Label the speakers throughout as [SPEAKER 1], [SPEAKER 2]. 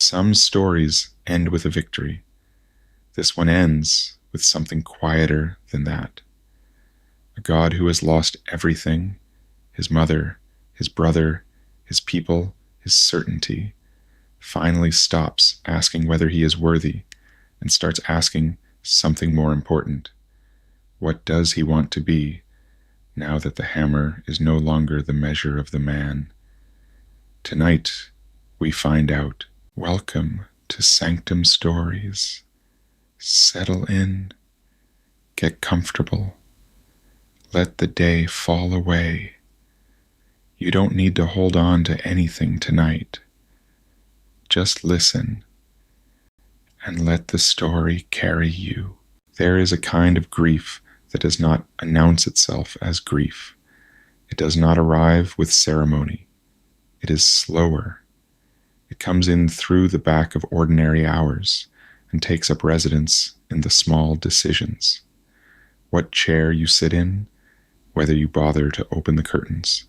[SPEAKER 1] Some stories end with a victory. This one ends with something quieter than that. A god who has lost everything, his mother, his brother, his people, his certainty, finally stops asking whether he is worthy and starts asking something more important. What does he want to be, now that the hammer is no longer the measure of the man? Tonight, we find out. Welcome to Sanctum Stories. Settle in. Get comfortable. Let the day fall away. You don't need to hold on to anything tonight. Just listen and let the story carry you. There is a kind of grief that does not announce itself as grief. It does not arrive with ceremony. It is slower. It comes in through the back of ordinary hours and takes up residence in the small decisions. What chair you sit in, whether you bother to open the curtains,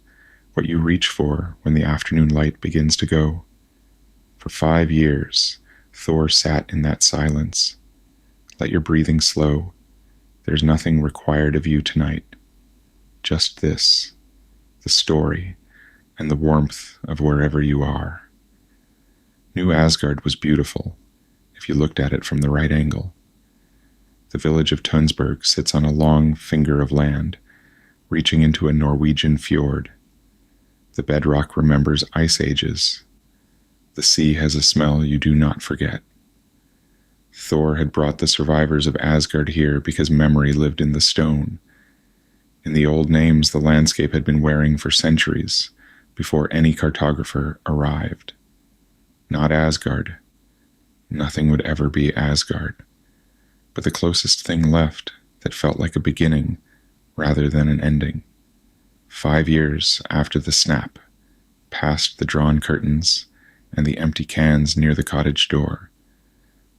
[SPEAKER 1] what you reach for when the afternoon light begins to go. For 5 years, Thor sat in that silence. Let your breathing slow. There's nothing required of you tonight. Just this, the story, and the warmth of wherever you are. New Asgard was beautiful, if you looked at it from the right angle. The village of Tunsberg sits on a long finger of land, reaching into a Norwegian fjord. The bedrock remembers ice ages. The sea has a smell you do not forget. Thor had brought the survivors of Asgard here because memory lived in the stone. In the old names the landscape had been wearing for centuries, before any cartographer arrived. Not Asgard. Nothing would ever be Asgard. But the closest thing left that felt like a beginning rather than an ending. 5 years after the snap, past the drawn curtains and the empty cans near the cottage door,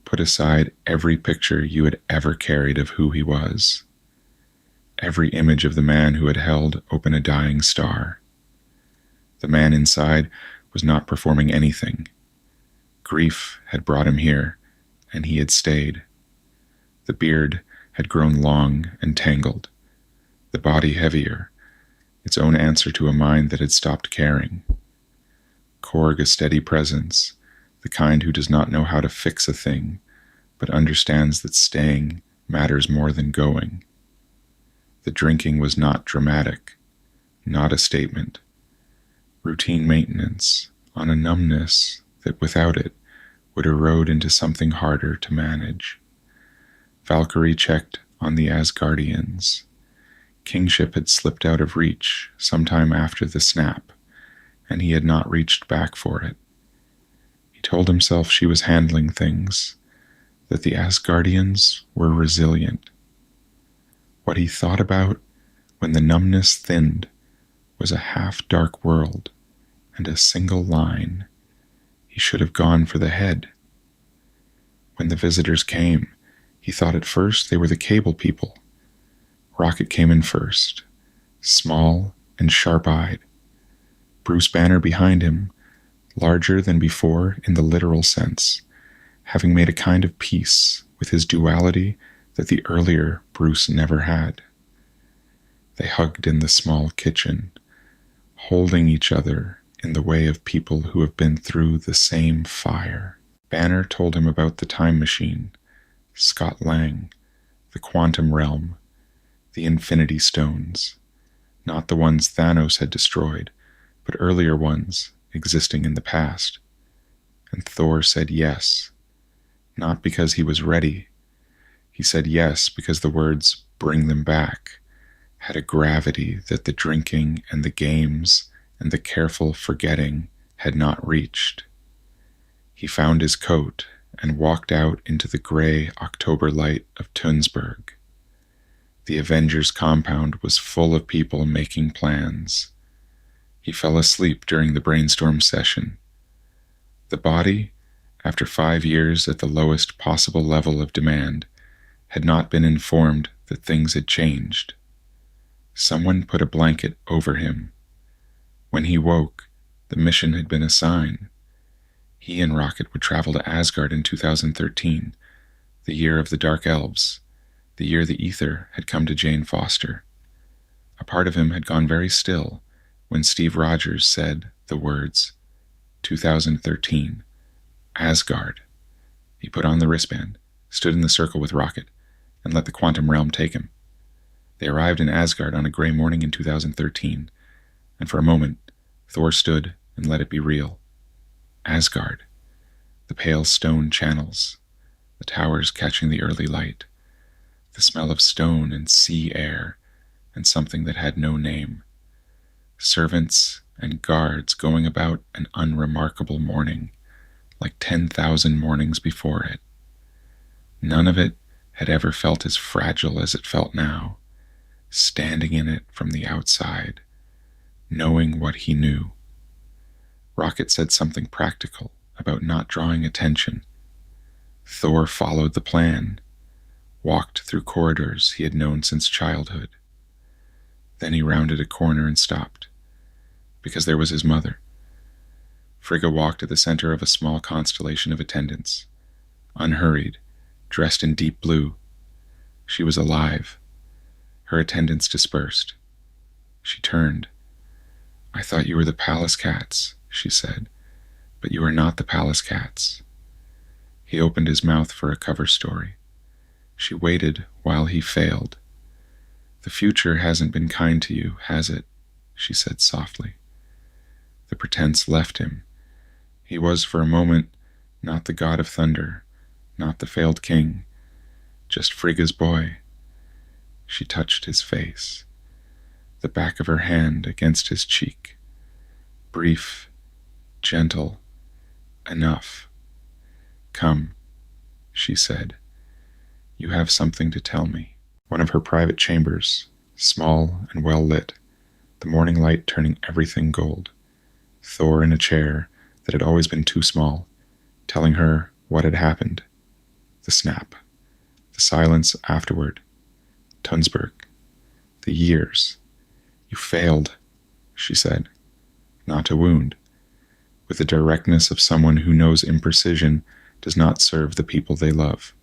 [SPEAKER 1] put aside every picture you had ever carried of who he was. Every image of the man who had held open a dying star. The man inside was not performing anything. Grief had brought him here, and he had stayed. The beard had grown long and tangled, the body heavier, its own answer to a mind that had stopped caring. Korg a steady presence, the kind who does not know how to fix a thing, but understands that staying matters more than going. The drinking was not dramatic, not a statement. Routine maintenance on a numbness that without it would erode into something harder to manage. Valkyrie checked on the Asgardians. Kingship had slipped out of reach sometime after the snap, and he had not reached back for it. He told himself she was handling things, that the Asgardians were resilient. What he thought about when the numbness thinned was a half-dark world and a single line. He should have gone for the head. When the visitors came, he thought at first they were the cable people. Rocket came in first, small and sharp-eyed. Bruce Banner behind him, larger than before in the literal sense, having made a kind of peace with his duality that the earlier Bruce never had. They hugged in the small kitchen, holding each other in the way of people who have been through the same fire. Banner told him about the time machine, Scott Lang, the quantum realm, the infinity stones, not the ones Thanos had destroyed, but earlier ones existing in the past. And Thor said yes, not because he was ready. He said yes because the words "bring them back" had a gravity that the drinking and the games and the careful forgetting had not reached. He found his coat and walked out into the gray October light of Tunsberg. The Avengers compound was full of people making plans. He fell asleep during the brainstorm session. The body, after 5 years at the lowest possible level of demand, had not been informed that things had changed. Someone put a blanket over him. When he woke, the mission had been a sign. He and Rocket would travel to Asgard in 2013, the year of the Dark Elves, the year the ether had come to Jane Foster. A part of him had gone very still when Steve Rogers said the words, 2013, Asgard. He put on the wristband, stood in the circle with Rocket, and let the quantum realm take him. They arrived in Asgard on a gray morning in 2013, and for a moment, Thor stood and let it be real. Asgard. The pale stone channels, the towers catching the early light, the smell of stone and sea air, and something that had no name. Servants and guards going about an unremarkable morning, like 10,000 mornings before it. None of it had ever felt as fragile as it felt now, standing in it from the outside, knowing what he knew. Rocket said something practical about not drawing attention. Thor followed the plan, walked through corridors he had known since childhood. Then he rounded a corner and stopped, because there was his mother. Frigga walked at the center of a small constellation of attendants, unhurried, dressed in deep blue. She was alive. Her attendants dispersed. She turned. "I thought you were the palace cats," she said, "but you are not the palace cats." He opened his mouth for a cover story. She waited while he failed. "The future hasn't been kind to you, has it?" she said softly. The pretense left him. He was for a moment not the god of thunder, not the failed king, just Frigga's boy. She touched his face, the back of her hand against his cheek. Brief, gentle, enough. "Come," she said. "You have something to tell me." One of her private chambers, small and well lit, the morning light turning everything gold. Thor in a chair that had always been too small, telling her what had happened. The snap. The silence afterward. Tunsberg. The years. "You failed," she said. Not to wound. With the directness of someone who knows imprecision does not serve the people they love.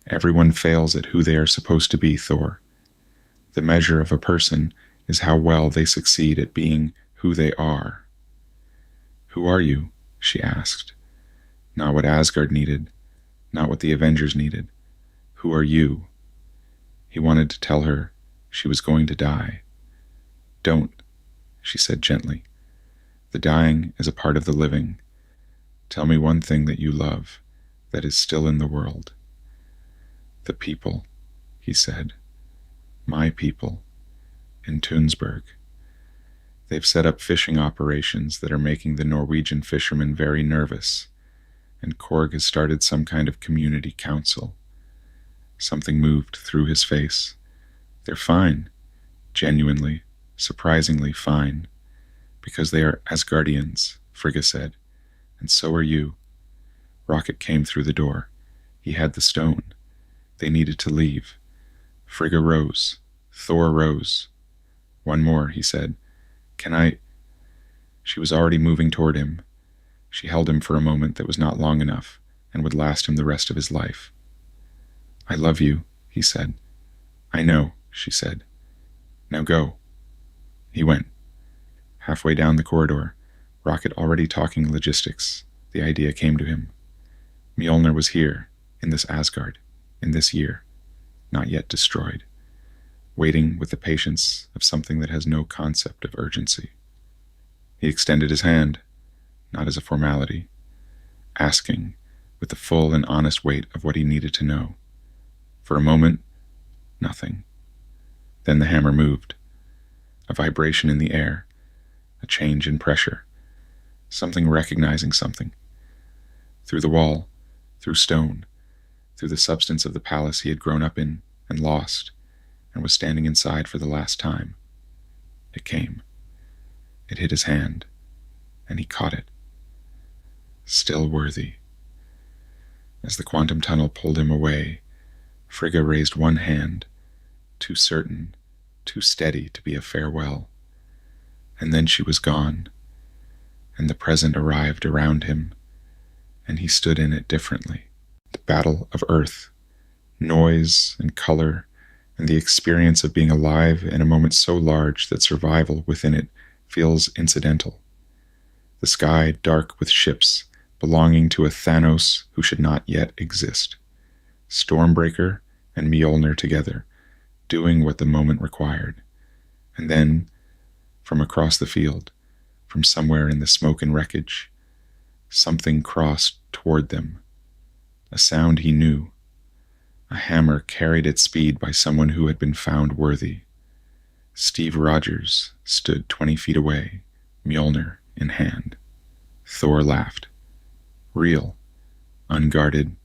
[SPEAKER 1] Everyone fails at who they are supposed to be, Thor. The measure of a person is how well they succeed at being who they are. "Who are you?" she asked. Not what Asgard needed, not what the Avengers needed. Who are you? He wanted to tell her she was going to die. "Don't," she said gently. "The dying is a part of the living. Tell me one thing that you love, that is still in the world." "The people," he said. "My people, in Tunsberg. They've set up fishing operations that are making the Norwegian fishermen very nervous, and Korg has started some kind of community council." Something moved through his face. "They're fine, genuinely, surprisingly fine, because they are Asgardians," Frigga said, "and so are you." Rocket came through the door. He had the stone. They needed to leave. Frigga rose. Thor rose. "One more," he said. "Can I—" She was already moving toward him. She held him for a moment that was not long enough and would last him the rest of his life. "I love you," he said. "I know," she said. "Now go." He went. Halfway down the corridor, Rocket already talking logistics, the idea came to him. Mjolnir was here, in this Asgard, in this year, not yet destroyed, waiting with the patience of something that has no concept of urgency. He extended his hand, not as a formality, asking with the full and honest weight of what he needed to know. For a moment, nothing. Then the hammer moved. A vibration in the air, a change in pressure, something recognizing something. Through the wall, through stone, through the substance of the palace he had grown up in and lost, and was standing inside for the last time. It came. It hit his hand, and he caught it. Still worthy. As the quantum tunnel pulled him away, Frigga raised one hand, too certain, too steady to be a farewell. And then she was gone, and the present arrived around him, and he stood in it differently. The battle of Earth, noise and color, and the experience of being alive in a moment so large that survival within it feels incidental. The sky dark with ships belonging to a Thanos who should not yet exist. Stormbreaker and Mjolnir together, doing what the moment required. And then, from across the field, from somewhere in the smoke and wreckage, something crossed toward them. A sound he knew. A hammer carried at speed by someone who had been found worthy. Steve Rogers stood 20 feet away, Mjolnir in hand. Thor laughed. Real, unguarded.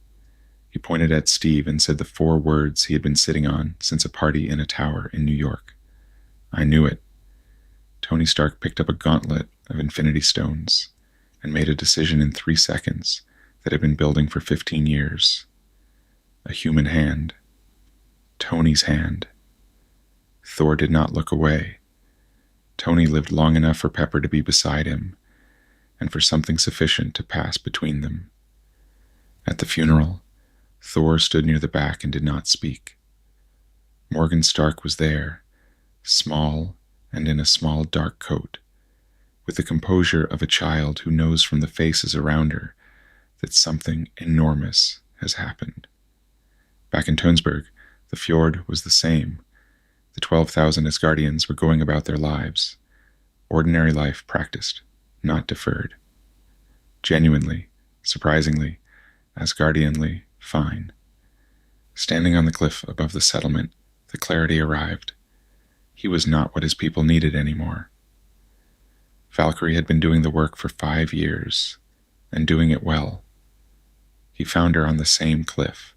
[SPEAKER 1] He pointed at Steve and said the 4 words he had been sitting on since a party in a tower in New York. I knew it. Tony Stark picked up a gauntlet of Infinity Stones and made a decision in 3 seconds that had been building for 15 years. A human hand. Tony's hand. Thor did not look away. Tony lived long enough for Pepper to be beside him, and for something sufficient to pass between them. At the funeral, Thor stood near the back and did not speak. Morgan Stark was there, small and in a small dark coat, with the composure of a child who knows from the faces around her that something enormous has happened. Back in Tönsberg, the fjord was the same. The 12,000 Asgardians were going about their lives. Ordinary life practiced, not deferred. Genuinely, surprisingly, Asgardianly fine. Standing on the cliff above the settlement, the clarity arrived. He was not what his people needed anymore. Valkyrie had been doing the work for 5 years, and doing it well. He found her on the same cliff.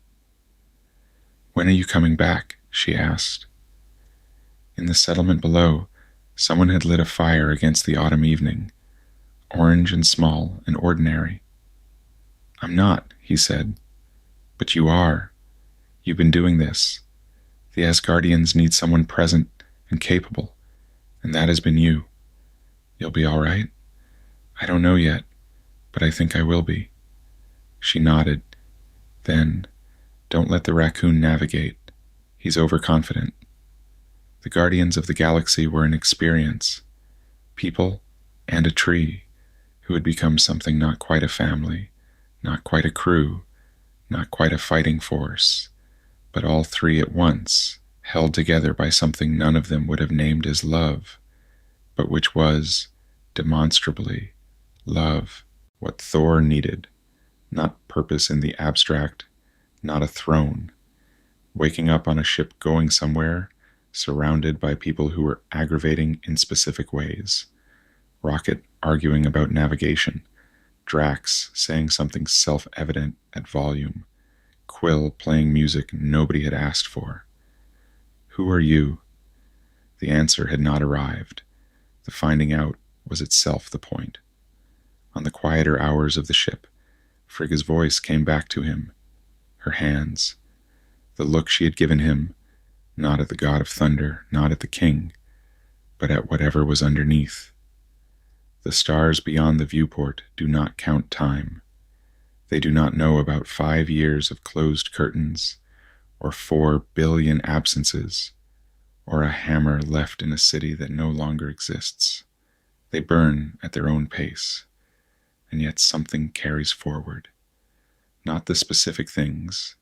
[SPEAKER 1] When are you coming back? She asked. In the settlement below, someone had lit a fire against the autumn evening, orange and small and ordinary. I'm not, he said. But you are. You've been doing this. The Asgardians need someone present and capable, and that has been you. You'll be all right? I don't know yet, but I think I will be. She nodded. Then, don't let the raccoon navigate. He's overconfident. The Guardians of the Galaxy were an experience, people and a tree, who had become something not quite a family, not quite a crew, not quite a fighting force, but all 3 at once, held together by something none of them would have named as love, but which was, demonstrably, love, what Thor needed, not purpose in the abstract, not a throne. Waking up on a ship going somewhere, surrounded by people who were aggravating in specific ways. Rocket arguing about navigation. Drax saying something self-evident at volume. Quill playing music nobody had asked for. Who are you? The answer had not arrived. The finding out was itself the point. On the quieter hours of the ship, Frigga's voice came back to him. Her hands. The look she had given him, not at the god of thunder, not at the king, but at whatever was underneath. The stars beyond the viewport do not count time. They do not know about 5 years of closed curtains, or 4 billion absences, or a hammer left in a city that no longer exists. They burn at their own pace, and yet something carries forward. Not the specific things,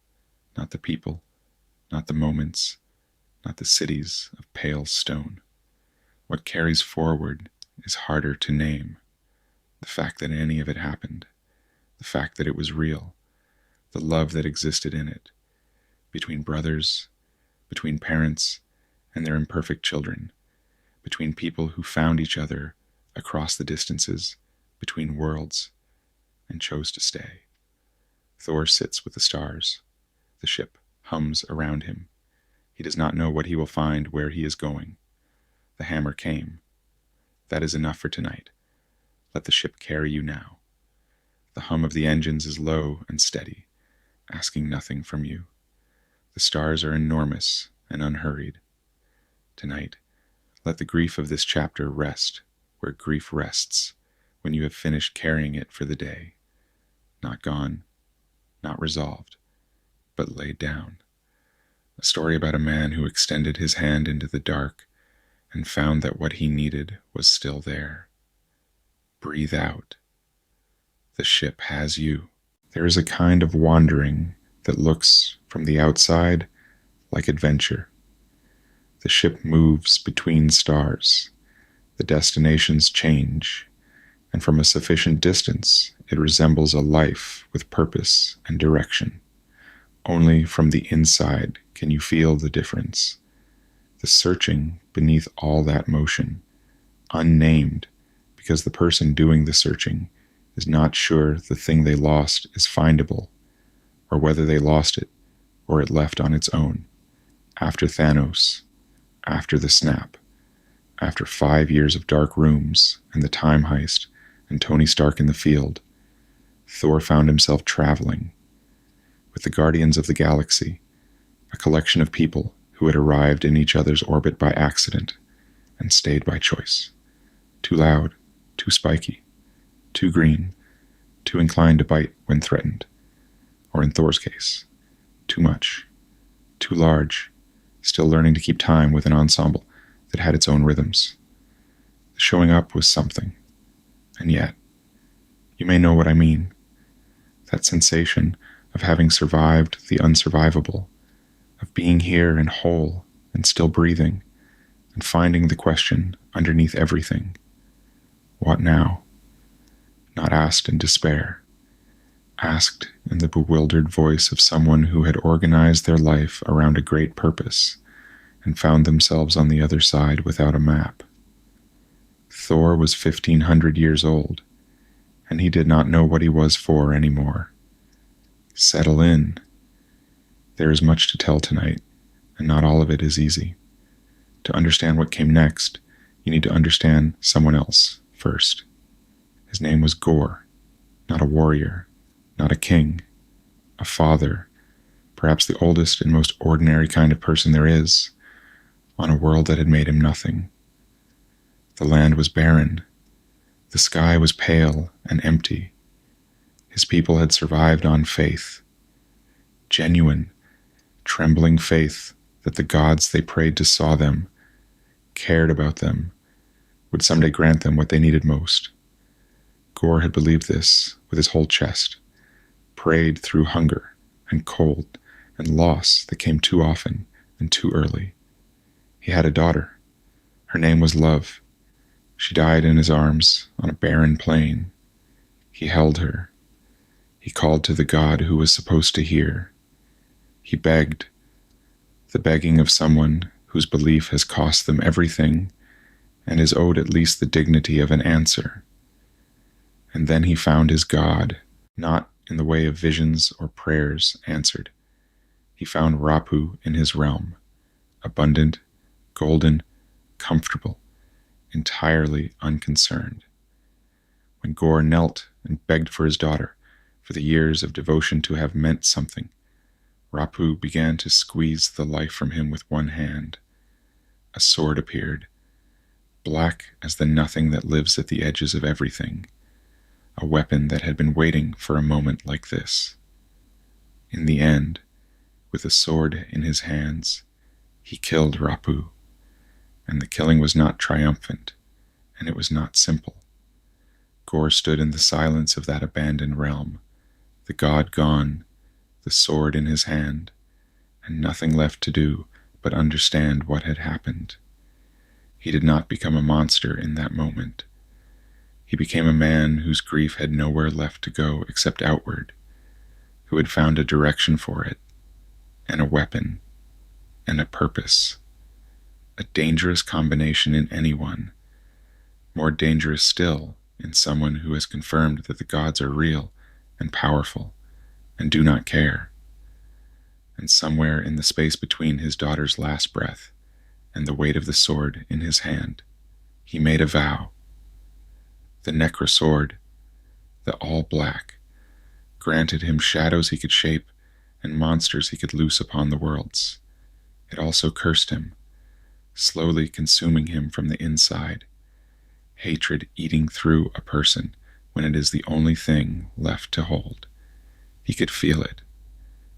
[SPEAKER 1] not the people, not the moments, not the cities of pale stone. What carries forward is harder to name. The fact that any of it happened, the fact that it was real, the love that existed in it, between brothers, between parents and their imperfect children, between people who found each other across the distances, between worlds, and chose to stay. Thor sits with the stars. The ship hums around him. He does not know what he will find where he is going. The hammer came. That is enough for tonight. Let the ship carry you now. The hum of the engines is low and steady, asking nothing from you. The stars are enormous and unhurried. Tonight, let the grief of this chapter rest where grief rests, when you have finished carrying it for the day, not gone, not resolved, but laid down. A story about a man who extended his hand into the dark and found that what he needed was still there. Breathe out. The ship has you. There is a kind of wandering that looks from the outside like adventure. The ship moves between stars. The destinations change, and from a sufficient distance, it resembles a life with purpose and direction. Only from the inside can you feel the difference. The searching beneath all that motion, unnamed, because the person doing the searching is not sure the thing they lost is findable, or whether they lost it or it left on its own. After Thanos, after the snap, after 5 years of dark rooms and the time heist and Tony Stark in the field, Thor found himself traveling with the Guardians of the Galaxy, a collection of people who had arrived in each other's orbit by accident and stayed by choice. Too loud, too spiky, too green, too inclined to bite when threatened, or in Thor's case, too much, too large, still learning to keep time with an ensemble that had its own rhythms. The showing up was something, and yet, you may know what I mean, that sensation of having survived the unsurvivable, of being here and whole and still breathing, and finding the question underneath everything. What now? Not asked in despair, asked in the bewildered voice of someone who had organized their life around a great purpose and found themselves on the other side without a map. Thor was 1,500 years old, and he did not know what he was for anymore. Settle in. There is much to tell tonight, and not all of it is easy. To understand what came next, you need to understand someone else first. His name was Gorr, not a warrior, not a king, a father, perhaps the oldest and most ordinary kind of person there is, on a world that had made him nothing. The land was barren. The sky was pale and empty. His people had survived on faith, genuine, trembling faith that the gods they prayed to saw them, cared about them, would someday grant them what they needed most. Gorr had believed this with his whole chest, prayed through hunger and cold and loss that came too often and too early. He had a daughter. Her name was Love. She died in his arms on a barren plain. He held her. He called to the God who was supposed to hear. He begged, the begging of someone whose belief has cost them everything and is owed at least the dignity of an answer. And then he found his God, not in the way of visions or prayers answered. He found Rapu in his realm, abundant, golden, comfortable, entirely unconcerned. When Gorr knelt and begged for his daughter, for the years of devotion to have meant something, Rapu began to squeeze the life from him with one hand. A sword appeared, black as the nothing that lives at the edges of everything, a weapon that had been waiting for a moment like this. In the end, with a sword in his hands, he killed Rapu, and the killing was not triumphant, and it was not simple. Gorr stood in the silence of that abandoned realm, the god gone, the sword in his hand, and nothing left to do but understand what had happened. He did not become a monster in that moment. He became a man whose grief had nowhere left to go except outward, who had found a direction for it, and a weapon, and a purpose. A dangerous combination in anyone, more dangerous still in someone who has confirmed that the gods are real and powerful and do not care. And somewhere in the space between his daughter's last breath and the weight of the sword in his hand, he made a vow. The Necra sword, the all-black, granted him shadows he could shape and monsters he could loose upon the worlds. It also cursed him, slowly consuming him from the inside, hatred eating through a person when it is the only thing left to hold. He could feel it.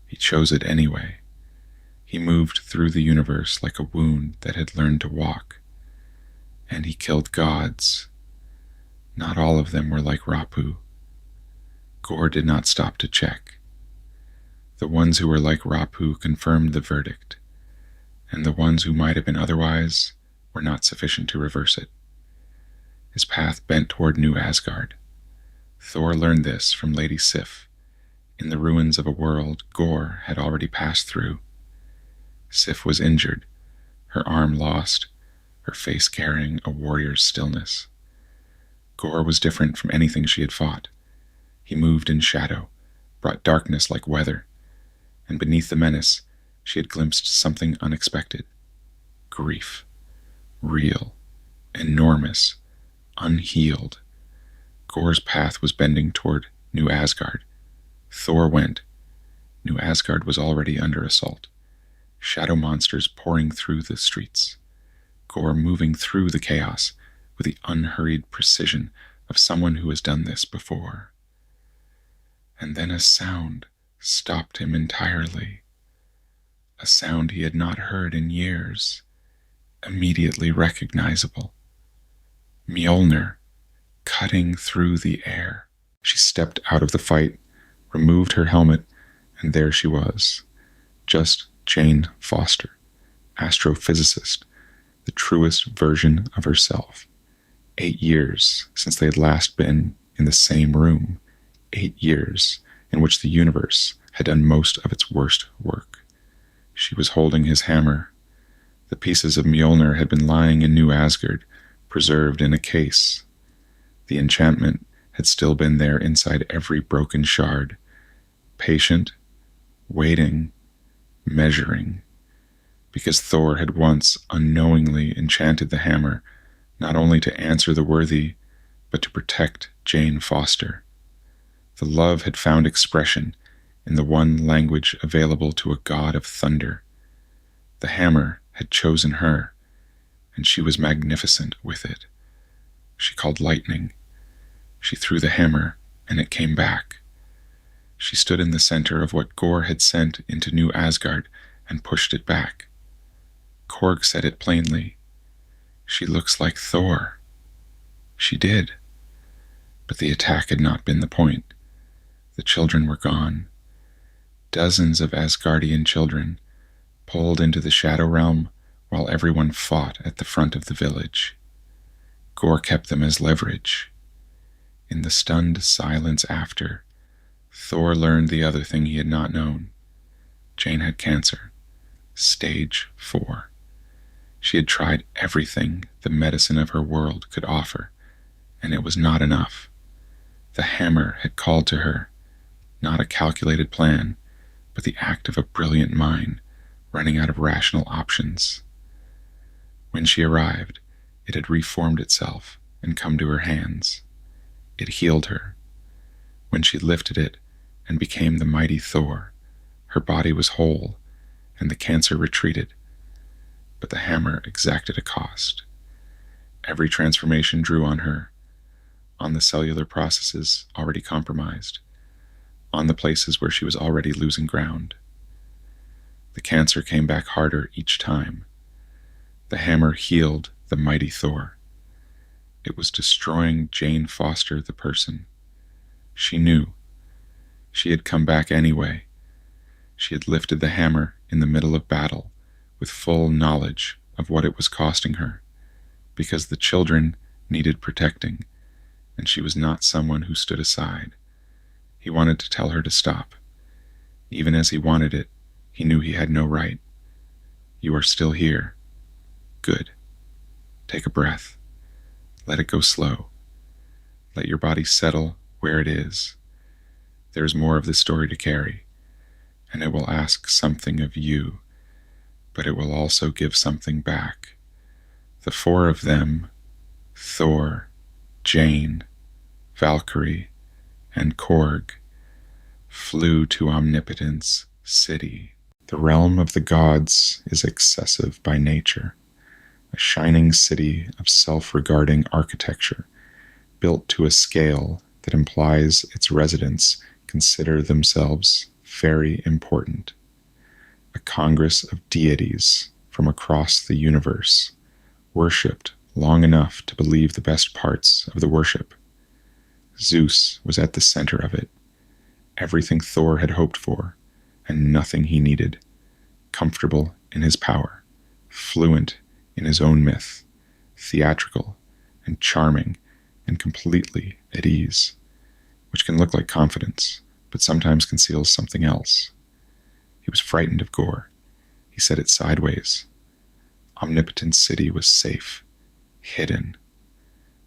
[SPEAKER 1] He chose it anyway. He moved through the universe like a wound that had learned to walk. And he killed gods. Not all of them were like Rapu. Gorr did not stop to check. The ones who were like Rapu confirmed the verdict, and the ones who might have been otherwise were not sufficient to reverse it. His path bent toward New Asgard. Thor learned this from Lady Sif, in the ruins of a world Gorr had already passed through. Sif was injured, her arm lost, her face carrying a warrior's stillness. Gorr was different from anything she had fought. He moved in shadow, brought darkness like weather, and beneath the menace, she had glimpsed something unexpected. Grief. Real. Enormous. Unhealed. Gorr's path was bending toward New Asgard. Thor went. New Asgard was already under assault. Shadow monsters pouring through the streets. Gorr moving through the chaos with the unhurried precision of someone who has done this before. And then a sound stopped him entirely. A sound he had not heard in years, immediately recognizable. Mjolnir, cutting through the air. She stepped out of the fight, removed her helmet, and there she was, just Jane Foster, astrophysicist, the truest version of herself. 8 years since they had last been in the same room. 8 years in which the universe had done most of its worst work. She was holding his hammer. The pieces of Mjolnir had been lying in New Asgard, preserved in a case. The enchantment had still been there inside every broken shard, patient, waiting, measuring, because Thor had once unknowingly enchanted the hammer, not only to answer the worthy, but to protect Jane Foster. The love had found expression in the one language available to a god of thunder. The hammer had chosen her, and she was magnificent with it. She called lightning. She threw the hammer, and it came back. She stood in the center of what Gorr had sent into New Asgard and pushed it back. Korg said it plainly. She looks like Thor. She did. But the attack had not been the point. The children were gone. Dozens of Asgardian children, pulled into the Shadow Realm while everyone fought at the front of the village. Gorr kept them as leverage. In the stunned silence after, Thor learned the other thing he had not known. Jane had cancer. Stage 4. She had tried everything the medicine of her world could offer, and it was not enough. The hammer had called to her, not a calculated plan, but the act of a brilliant mind running out of rational options. When she arrived, it had reformed itself and come to her hands. It healed her. When she lifted it and became the mighty Thor, her body was whole, and the cancer retreated. But the hammer exacted a cost. Every transformation drew on her, on the cellular processes already compromised, on the places where she was already losing ground. The cancer came back harder each time. The hammer healed the mighty Thor. It was destroying Jane Foster the person. She knew. She had come back anyway. She had lifted the hammer in the middle of battle with full knowledge of what it was costing her, because the children needed protecting, and she was not someone who stood aside. He wanted to tell her to stop. Even as he wanted it, he knew he had no right. You are still here. Good. Take a breath. Let it go slow. Let your body settle where it is. There is more of this story to carry, and it will ask something of you, but it will also give something back. The 4 of them, Thor, Jane, Valkyrie, and Korg, flew to Omnipotence City. The realm of the gods is excessive by nature, a shining city of self-regarding architecture, built to a scale that implies its residents consider themselves very important. A congress of deities from across the universe, worshipped long enough to believe the best parts of the worship. Zeus was at the center of it, everything Thor had hoped for, and nothing he needed, comfortable in his power, fluent in his own myth, theatrical and charming and completely at ease, which can look like confidence, but sometimes conceals something else. He was frightened of Gorr. He said it sideways. Omnipotent city was safe, hidden.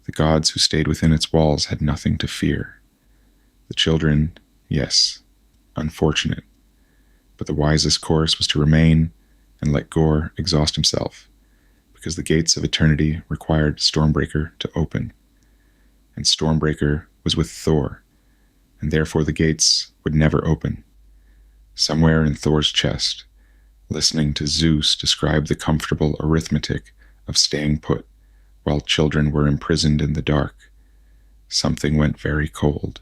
[SPEAKER 1] The gods who stayed within its walls had nothing to fear. The children, yes, unfortunate, but the wisest course was to remain and let Gorr exhaust himself, because the gates of eternity required Stormbreaker to open. And Stormbreaker was with Thor, and therefore the gates would never open. Somewhere in Thor's chest, listening to Zeus describe the comfortable arithmetic of staying put while children were imprisoned in the dark, something went very cold.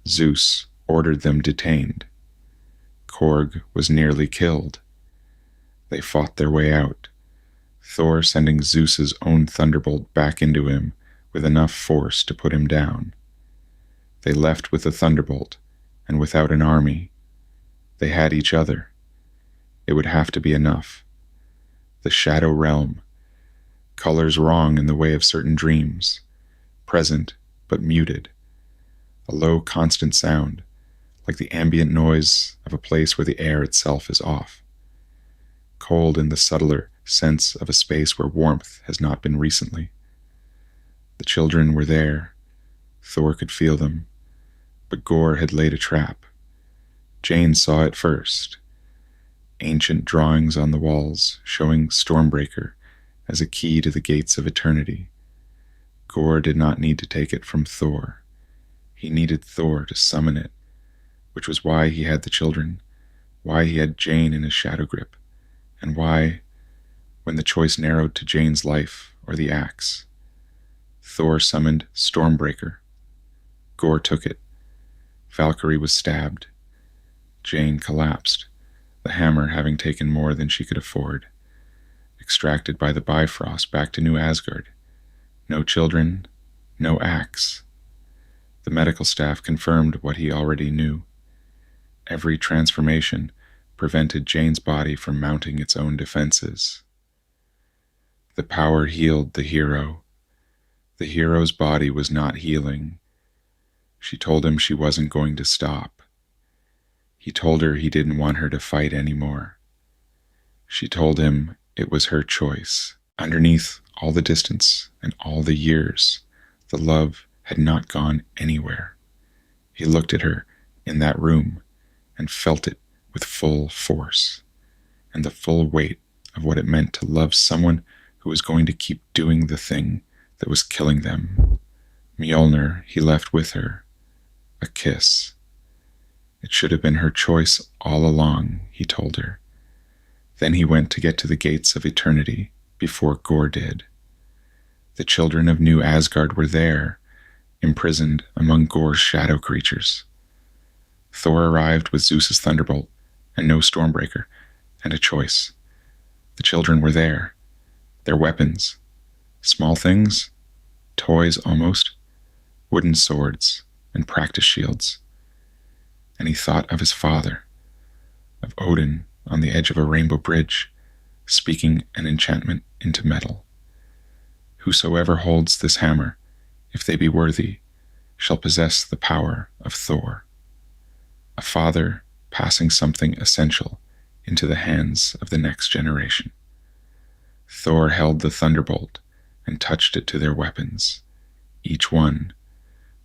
[SPEAKER 1] Zeus ordered them detained. Korg was nearly killed. They fought their way out, Thor sending Zeus's own thunderbolt back into him with enough force to put him down. They left with the thunderbolt, and without an army. They had each other. It would have to be enough. The shadow realm. Colors wrong in the way of certain dreams. Present, but muted. A low, constant sound, like the ambient noise of a place where the air itself is off. Cold in the subtler sense of a space where warmth has not been recently. The children were there. Thor could feel them. But Gorr had laid a trap. Jane saw it first. Ancient drawings on the walls showing Stormbreaker as a key to the gates of eternity. Gorr did not need to take it from Thor. He needed Thor to summon it, which was why he had the children, why he had Jane in his shadow grip, and why, when the choice narrowed to Jane's life or the axe, Thor summoned Stormbreaker. Gorr took it. Valkyrie was stabbed. Jane collapsed, the hammer having taken more than she could afford. Extracted by the Bifrost back to New Asgard. No children, no axe. The medical staff confirmed what he already knew. Every transformation prevented Jane's body from mounting its own defenses. The power healed the hero. The hero's body was not healing. She told him she wasn't going to stop. He told her he didn't want her to fight anymore. She told him it was her choice. Underneath all the distance and all the years, the love had not gone anywhere. He looked at her in that room and felt it with full force, and the full weight of what it meant to love someone who was going to keep doing the thing that was killing them. Mjolnir he left with her. A kiss. It should have been her choice all along, he told her. Then he went to get to the gates of eternity before Gorr did. The children of New Asgard were there, imprisoned among Gorr's shadow creatures. Thor arrived with Zeus's thunderbolt and no Stormbreaker, and a choice. The children were there. Their weapons. Small things, toys almost, wooden swords and practice shields. And he thought of his father, of Odin on the edge of a rainbow bridge, speaking an enchantment into metal. Whosoever holds this hammer, if they be worthy, shall possess the power of Thor. A father passing something essential into the hands of the next generation. Thor held the thunderbolt and touched it to their weapons, each one,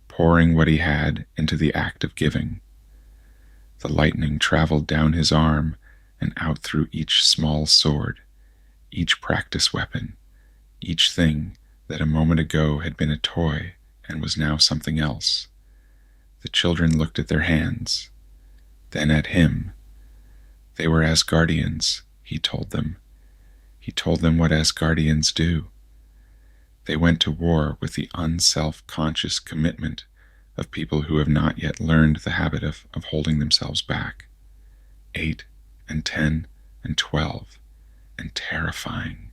[SPEAKER 1] pouring what he had into the act of giving. The lightning traveled down his arm and out through each small sword, each practice weapon, each thing that a moment ago had been a toy and was now something else. The children looked at their hands, then at him. They were Asgardians, he told them. He told them what Asgardians do. They went to war with the unself-conscious commitment of people who have not yet learned the habit of holding themselves back. 8 and 10 and 12, and terrifying.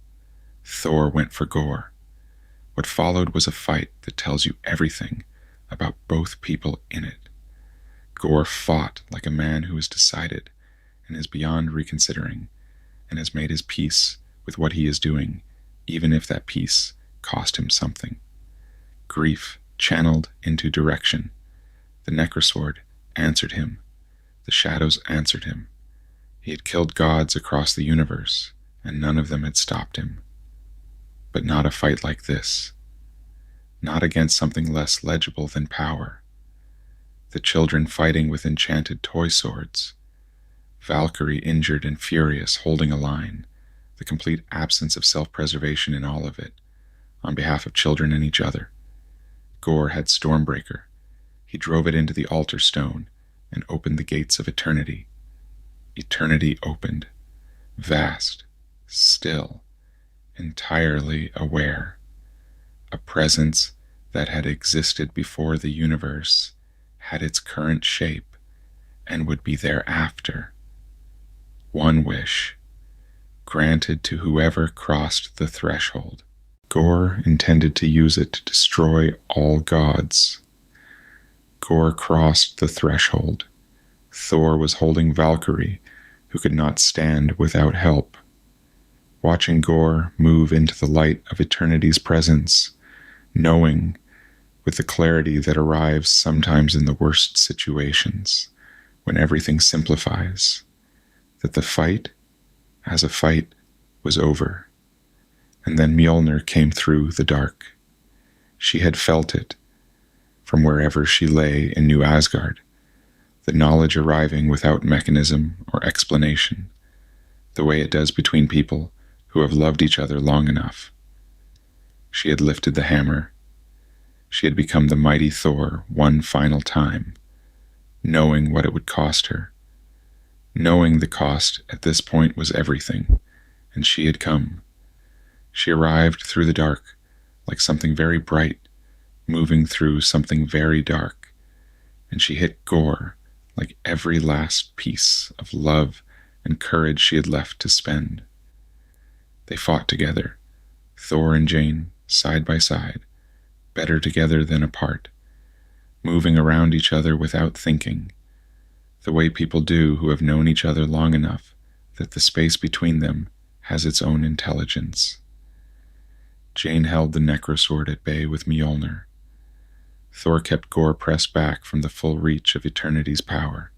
[SPEAKER 1] Thor went for gore. What followed was a fight that tells you everything about both people in it. Gore fought like a man who has decided and is beyond reconsidering, and has made his peace with what he is doing, even if that peace cost him something. Grief channeled into direction. The Necrosword answered him. The shadows answered him. He had killed gods across the universe, and none of them had stopped him. But not a fight like this. Not against something less legible than power. The children fighting with enchanted toy swords. Valkyrie injured and furious, holding a line, the complete absence of self-preservation in all of it, on behalf of children and each other. Gore had Stormbreaker. He drove it into the altar stone and opened the gates of eternity. Eternity opened, vast, still, entirely aware. A presence that had existed before the universe had its current shape and would be thereafter. One wish, granted to whoever crossed the threshold. Gore intended to use it to destroy all gods. Gore crossed the threshold. Thor was holding Valkyrie, who could not stand without help. Watching Gore move into the light of eternity's presence, knowing, with the clarity that arrives sometimes in the worst situations, when everything simplifies, that the fight, as a fight, was over. And then Mjolnir came through the dark. She had felt it, from wherever she lay in New Asgard, the knowledge arriving without mechanism or explanation, the way it does between people who have loved each other long enough. She had lifted the hammer. She had become the mighty Thor one final time, knowing what it would cost her. Knowing the cost at this point was everything, and she had come. She arrived through the dark, like something very bright, moving through something very dark, and she hit Gore like every last piece of love and courage she had left to spend. They fought together, Thor and Jane, side by side, better together than apart, moving around each other without thinking, the way people do who have known each other long enough that the space between them has its own intelligence. Jane held the Necrosword at bay with Mjolnir. Thor kept Gore pressed back from the full reach of eternity's power,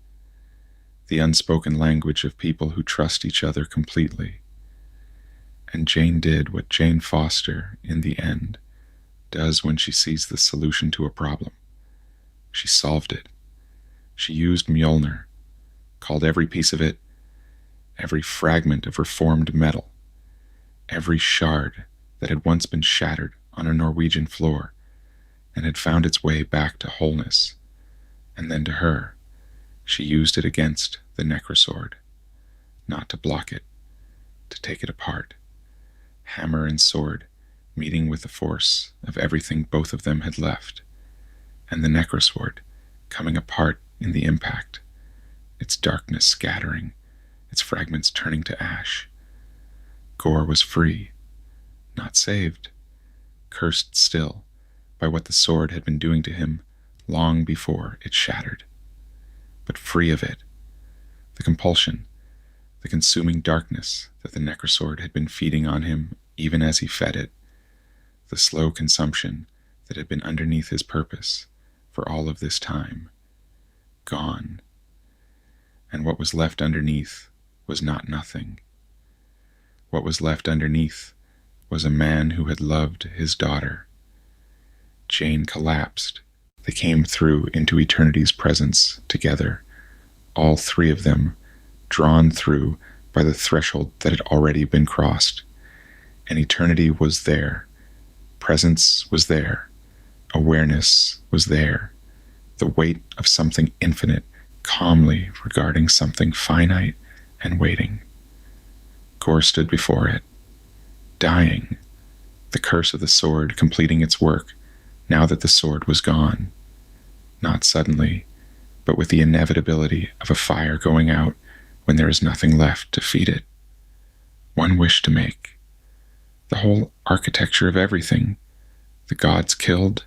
[SPEAKER 1] the unspoken language of people who trust each other completely. And Jane did what Jane Foster, in the end, does when she sees the solution to a problem. She solved it. She used Mjolnir, called every piece of it, every fragment of reformed metal, every shard that had once been shattered on a Norwegian floor and had found its way back to wholeness, and then to her, she used it against the Necrosword, not to block it, to take it apart, hammer and sword meeting with the force of everything both of them had left, and the Necrosword coming apart in the impact, its darkness scattering, its fragments turning to ash. Gore was free, not saved, cursed still by what the sword had been doing to him long before it shattered, but free of it, the compulsion, the consuming darkness that the Necrosword had been feeding on him even as he fed it, the slow consumption that had been underneath his purpose for all of this time, gone. And what was left underneath was not nothing. What was left underneath was a man who had loved his daughter. Jane collapsed. They came through into eternity's presence together, all three of them, drawn through by the threshold that had already been crossed. And eternity was there. Presence was there. Awareness was there. The weight of something infinite calmly regarding something finite and waiting. Gore stood before it, dying, the curse of the sword completing its work now that the sword was gone. not suddenly, but with the inevitability of a fire going out when there is nothing left to feed it. One wish to make. The whole architecture of everything, the gods killed,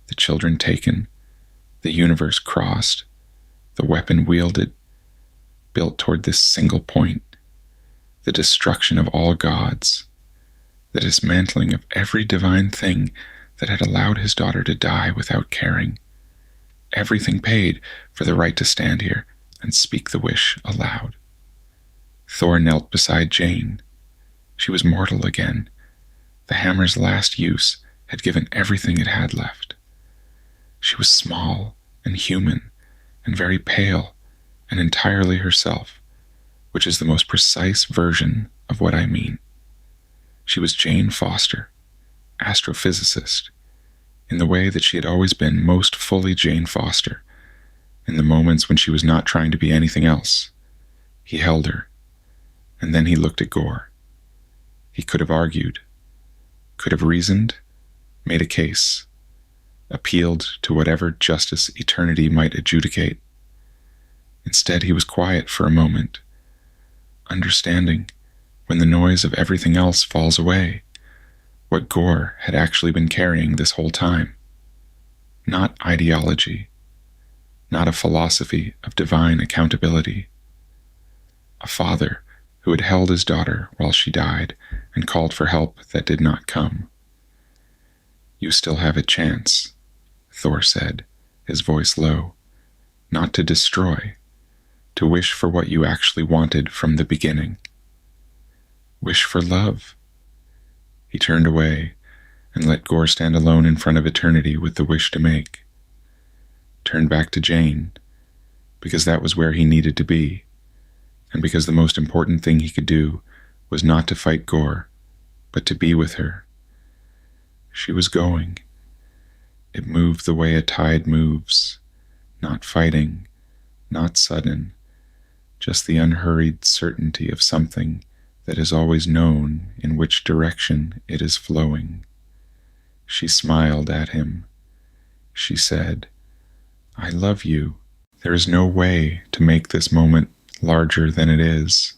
[SPEAKER 1] the children taken, the universe crossed, the weapon wielded, built toward this single point, the destruction of all gods, the dismantling of every divine thing that had allowed his daughter to die without caring. Everything paid for the right to stand here and speak the wish aloud. Thor knelt beside Jane. She was mortal again. The hammer's last use had given everything it had left. She was small and human and very pale and entirely herself, which is the most precise version of what I mean. She was Jane Foster, astrophysicist, in the way that she had always been most fully Jane Foster, in the moments when she was not trying to be anything else. He held her, and then he looked at Gore. He could have argued, could have reasoned, made a case, appealed to whatever justice eternity might adjudicate. Instead, he was quiet for a moment, understanding, when the noise of everything else falls away, what Gore had actually been carrying this whole time. Not ideology, not a philosophy of divine accountability. A father who had held his daughter while she died and called for help that did not come. "You still have a chance," Thor said, his voice low, "not to destroy, to wish for what you actually wanted from the beginning. Wish for love." He turned away and let Gore stand alone in front of eternity with the wish to make. Turned back to Jane, because that was where he needed to be, and because the most important thing he could do was not to fight Gore, but to be with her. She was going. It moved the way a tide moves, not fighting, not sudden, just the unhurried certainty of something that is always known in which direction it is flowing. She smiled at him. She said, "I love you. There is no way to make this moment larger than it is.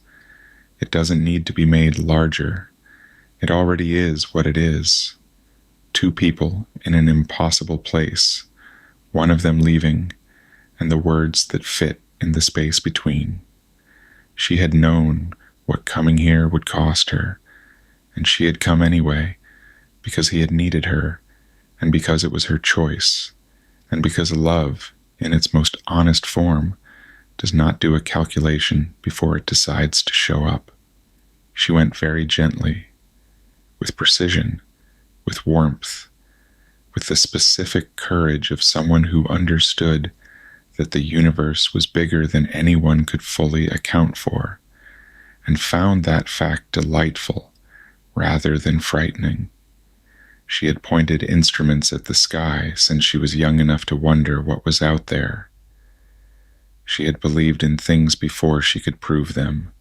[SPEAKER 1] It doesn't need to be made larger. It already is what it is. Two people in an impossible place, one of them leaving, and the words that fit in the space between. She had known what coming here would cost her, and she had come anyway, because he had needed her, and because it was her choice, and because love, in its most honest form, does not do a calculation before it decides to show up. She went very gently, with precision, with warmth, with the specific courage of someone who understood that the universe was bigger than anyone could fully account for, and found that fact delightful rather than frightening. She had pointed instruments at the sky since she was young enough to wonder what was out there. She had believed in things before she could prove them.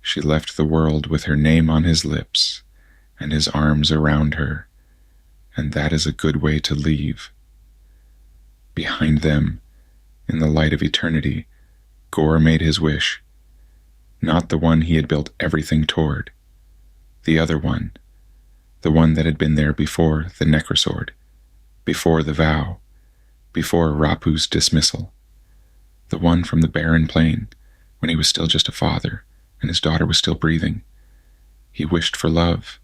[SPEAKER 1] She left the world with her name on his lips and his arms around her, and that is a good way to leave. Behind them, in the light of eternity, Gore made his wish. Not the one he had built everything toward. The other one. The one that had been there before the Necrosword, before the vow, before Rapu's dismissal. The one from the barren plain, when he was still just a father, and his daughter was still breathing. He wished for love.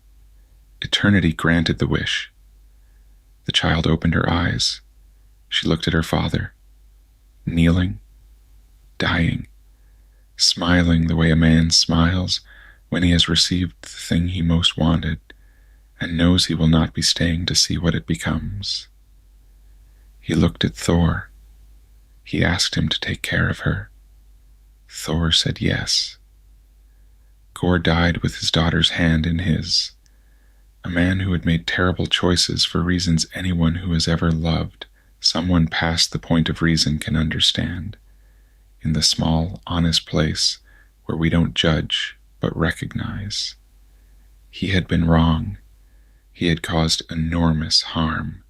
[SPEAKER 1] Eternity granted the wish. The child opened her eyes. She looked at her father, kneeling, dying, smiling the way a man smiles when he has received the thing he most wanted and knows he will not be staying to see what it becomes. He looked at Thor. He asked him to take care of her. Thor said yes. Gore died with his daughter's hand in his. A man who had made terrible choices for reasons anyone who has ever loved someone past the point of reason can understand. In the small, honest place where we don't judge but recognize. He had been wrong. He had caused enormous harm,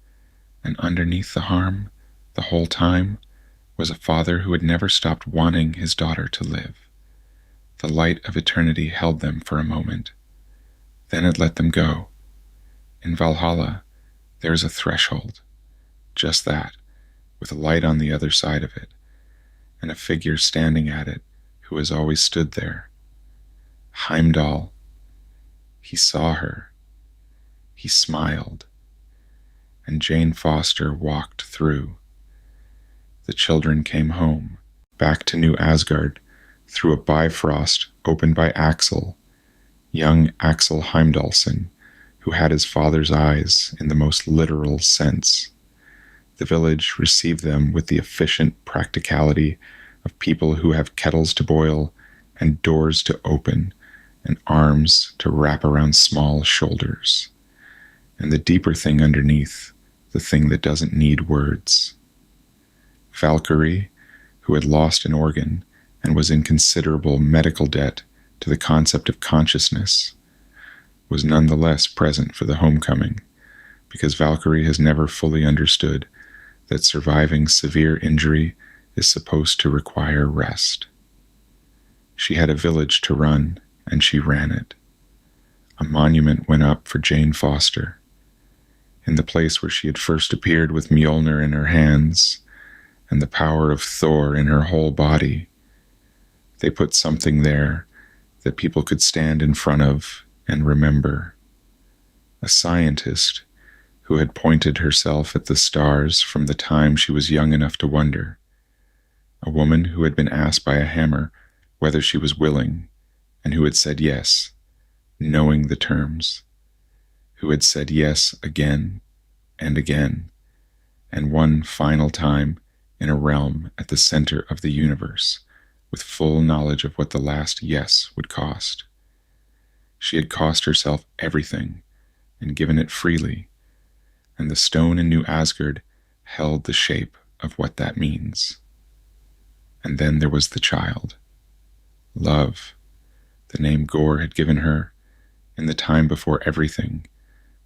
[SPEAKER 1] and underneath the harm, the whole time, was a father who had never stopped wanting his daughter to live. The light of eternity held them for a moment. Then it let them go. In Valhalla, there is a threshold, just that, with a light on the other side of it, and a figure standing at it who has always stood there. Heimdall. He saw her. He smiled. And Jane Foster walked through. The children came home, back to New Asgard, through a bifrost opened by Axel, young Axel Heimdallson, who had his father's eyes in the most literal sense. The village received them with the efficient practicality of people who have kettles to boil and doors to open and arms to wrap around small shoulders. And the deeper thing underneath, the thing that doesn't need words. Valkyrie, who had lost an organ and was in considerable medical debt to the concept of consciousness, was nonetheless present for the homecoming, because Valkyrie has never fully understood that surviving severe injury is supposed to require rest. She had a village to run, and she ran it. A monument went up for Jane Foster. In the place where she had first appeared with Mjolnir in her hands and the power of Thor in her whole body, they put something there that people could stand in front of and remember. A scientist who had pointed herself at the stars from the time she was young enough to wonder. A woman who had been asked by a hammer whether she was willing, and who had said yes, knowing the terms. Who had said yes again and again, and one final time in a realm at the center of the universe, with full knowledge of what the last yes would cost. She had cost herself everything and given it freely, and the stone in New Asgard held the shape of what that means. And then there was the child. Love, the name Gore had given her, in the time before everything,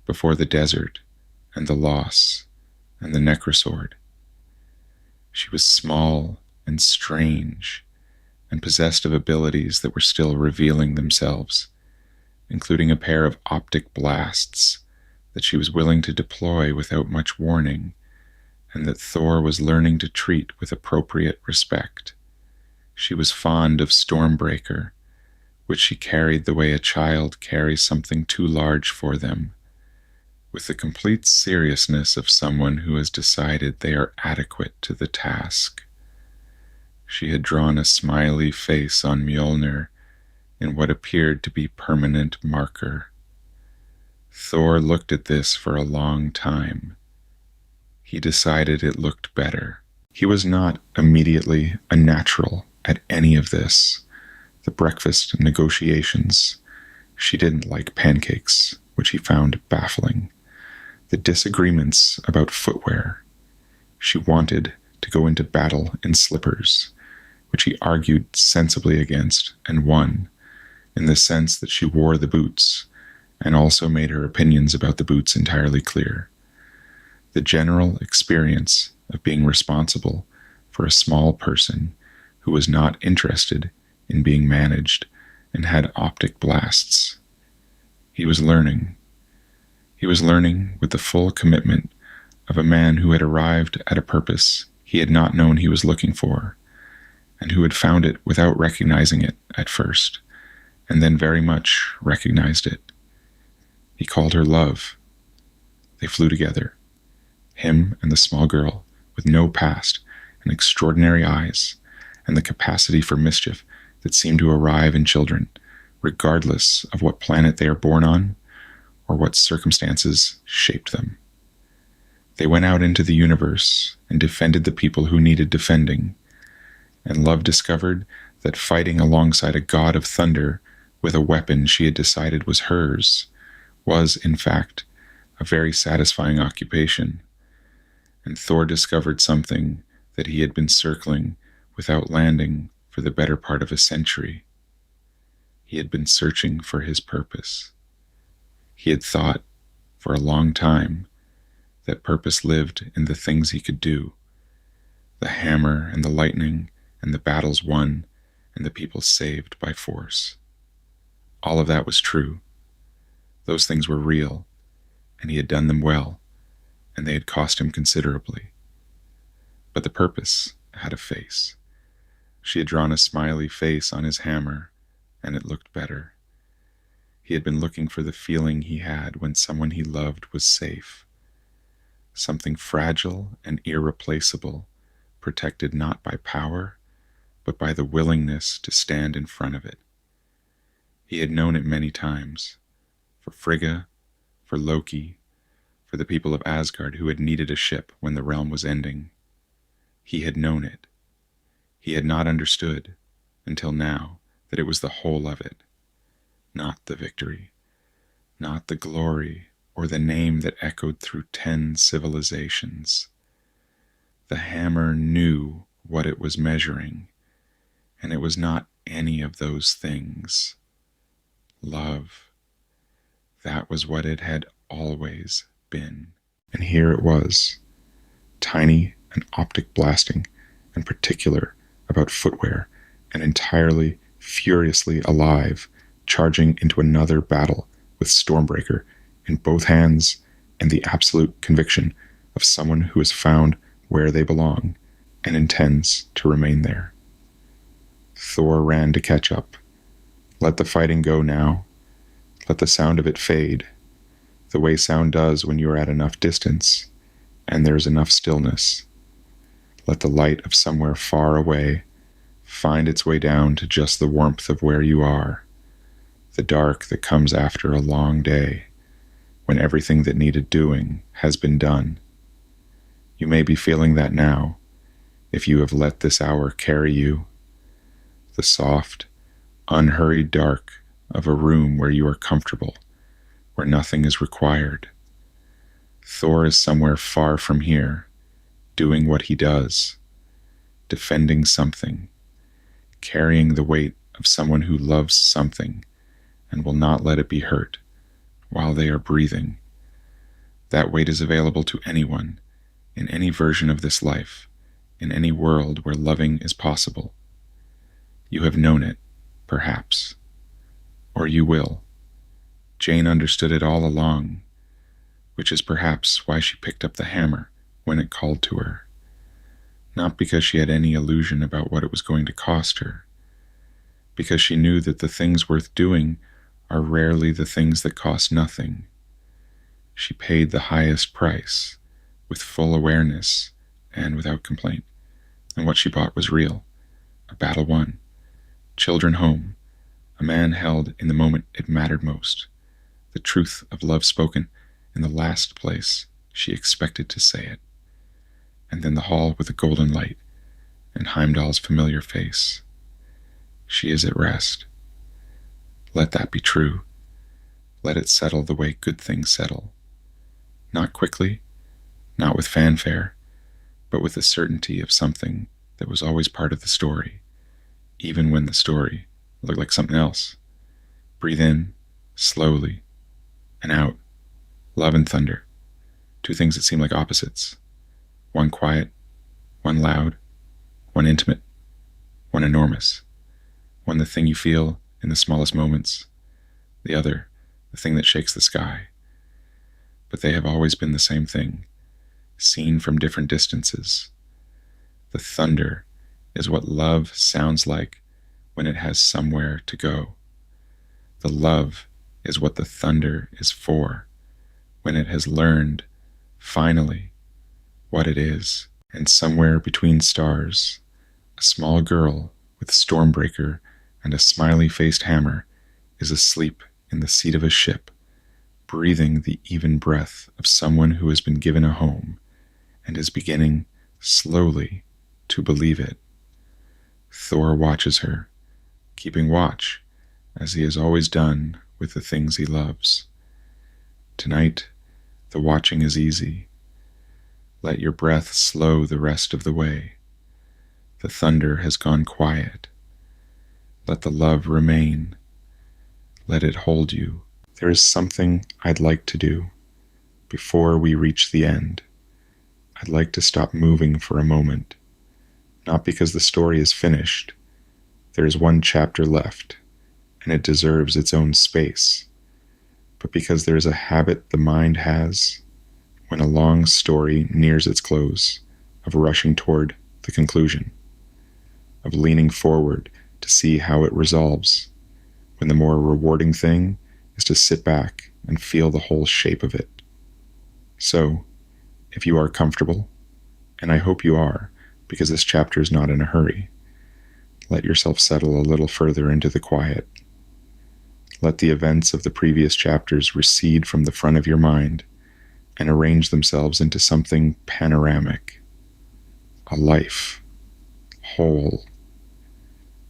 [SPEAKER 1] before the desert, and the loss, and the necrosword. She was small and strange, and possessed of abilities that were still revealing themselves, including a pair of optic blasts that she was willing to deploy without much warning, and that Thor was learning to treat with appropriate respect. She was fond of Stormbreaker, which she carried the way a child carries something too large for them, with the complete seriousness of someone who has decided they are adequate to the task. She had drawn a smiley face on Mjolnir in what appeared to be permanent marker. Thor looked at this for a long time. He decided it looked better. He was not immediately a natural at any of this. The breakfast negotiations. She didn't like pancakes, which he found baffling. The disagreements about footwear. She wanted to go into battle in slippers, which he argued sensibly against and won, in the sense that she wore the boots, and also made her opinions about the boots entirely clear. The general experience of being responsible for a small person who was not interested in being managed and had optic blasts. He was learning. He was learning with the full commitment of a man who had arrived at a purpose he had not known he was looking for, and who had found it without recognizing it at first, and then very much recognized it. He called her love. They flew together, him and the small girl, with no past and extraordinary eyes, and the capacity for mischief that seemed to arrive in children, regardless of what planet they are born on or what circumstances shaped them. They went out into the universe and defended the people who needed defending, and Love discovered that fighting alongside a god of thunder with a weapon she had decided was hers was, in fact, a very satisfying occupation. And Thor discovered something that he had been circling without landing for the better part of a century. He had been searching for his purpose. He had thought, for a long time, that purpose lived in the things he could do, The hammer and the lightning and the battles won and the people saved by force. All of that was true. Those things were real, and he had done them well, and they had cost him considerably. But the purpose had a face. She had drawn a smiley face on his hammer, and it looked better. He had been looking for the feeling he had when someone he loved was safe. Something fragile and irreplaceable, protected not by power, but by the willingness to stand in front of it. He had known it many times, for Frigga, for Loki, for the people of Asgard who had needed a ship when the realm was ending. He had known it. He had not understood, until now, that it was the whole of it. Not the victory, not the glory or the name that echoed through 10 civilizations. The hammer knew what it was measuring, and it was not any of those things. Love. That was what it had always been. And here it was, tiny and optic blasting and particular about footwear, and entirely, furiously alive, charging into another battle with Stormbreaker in both hands and the absolute conviction of someone who has found where they belong and intends to remain there. Thor ran to catch up. Let the fighting go now. Let the sound of it fade, the way sound does when you are at enough distance and there is enough stillness. Let the light of somewhere far away find its way down to just the warmth of where you are, the dark that comes after a long day, when everything that needed doing has been done. You may be feeling that now, if you have let this hour carry you. The soft, unhurried dark of a room where you are comfortable, where nothing is required. Thor is somewhere far from here, doing what he does, defending something, carrying the weight of someone who loves something and will not let it be hurt while they are breathing. That weight is available to anyone, in any version of this life, in any world where loving is possible. You have known it, perhaps, or you will. Jane understood it all along, which is perhaps why she picked up the hammer when it called to her. Not because she had any illusion about what it was going to cost her, because she knew that the things worth doing are rarely the things that cost nothing. She paid the highest price, with full awareness and without complaint, and what she bought was real, a battle won, children home, a man held in the moment it mattered most, the truth of love spoken in the last place she expected to say it, and then the hall with the golden light and Heimdall's familiar face. She is at rest. Let that be true. Let it settle the way good things settle. Not quickly, not with fanfare, but with the certainty of something that was always part of the story, even when the story looked like something else. Breathe in, slowly, and out. Love and thunder. Two things that seem like opposites. One quiet, one loud, one intimate, one enormous. One the thing you feel in the smallest moments, the other the thing that shakes the sky. But they have always been the same thing, seen from different distances. The thunder is what love sounds like when it has somewhere to go. The love is what the thunder is for, when it has learned, finally, what it is. And somewhere between stars, a small girl with Stormbreaker and a smiley-faced hammer is asleep in the seat of a ship, breathing the even breath of someone who has been given a home and is beginning, slowly, to believe it. Thor watches her, keeping watch, as he has always done with the things he loves. Tonight, the watching is easy. Let your breath slow the rest of the way. The thunder has gone quiet. Let the love remain. Let it hold you. There is something I'd like to do before we reach the end. I'd like to stop moving for a moment, not because the story is finished. There is one chapter left, and it deserves its own space, but because there is a habit the mind has when a long story nears its close, of rushing toward the conclusion, of leaning forward to see how it resolves, when the more rewarding thing is to sit back and feel the whole shape of it. So, if you are comfortable, and I hope you are, because this chapter is not in a hurry, let yourself settle a little further into the quiet. Let the events of the previous chapters recede from the front of your mind and arrange themselves into something panoramic, a life, whole,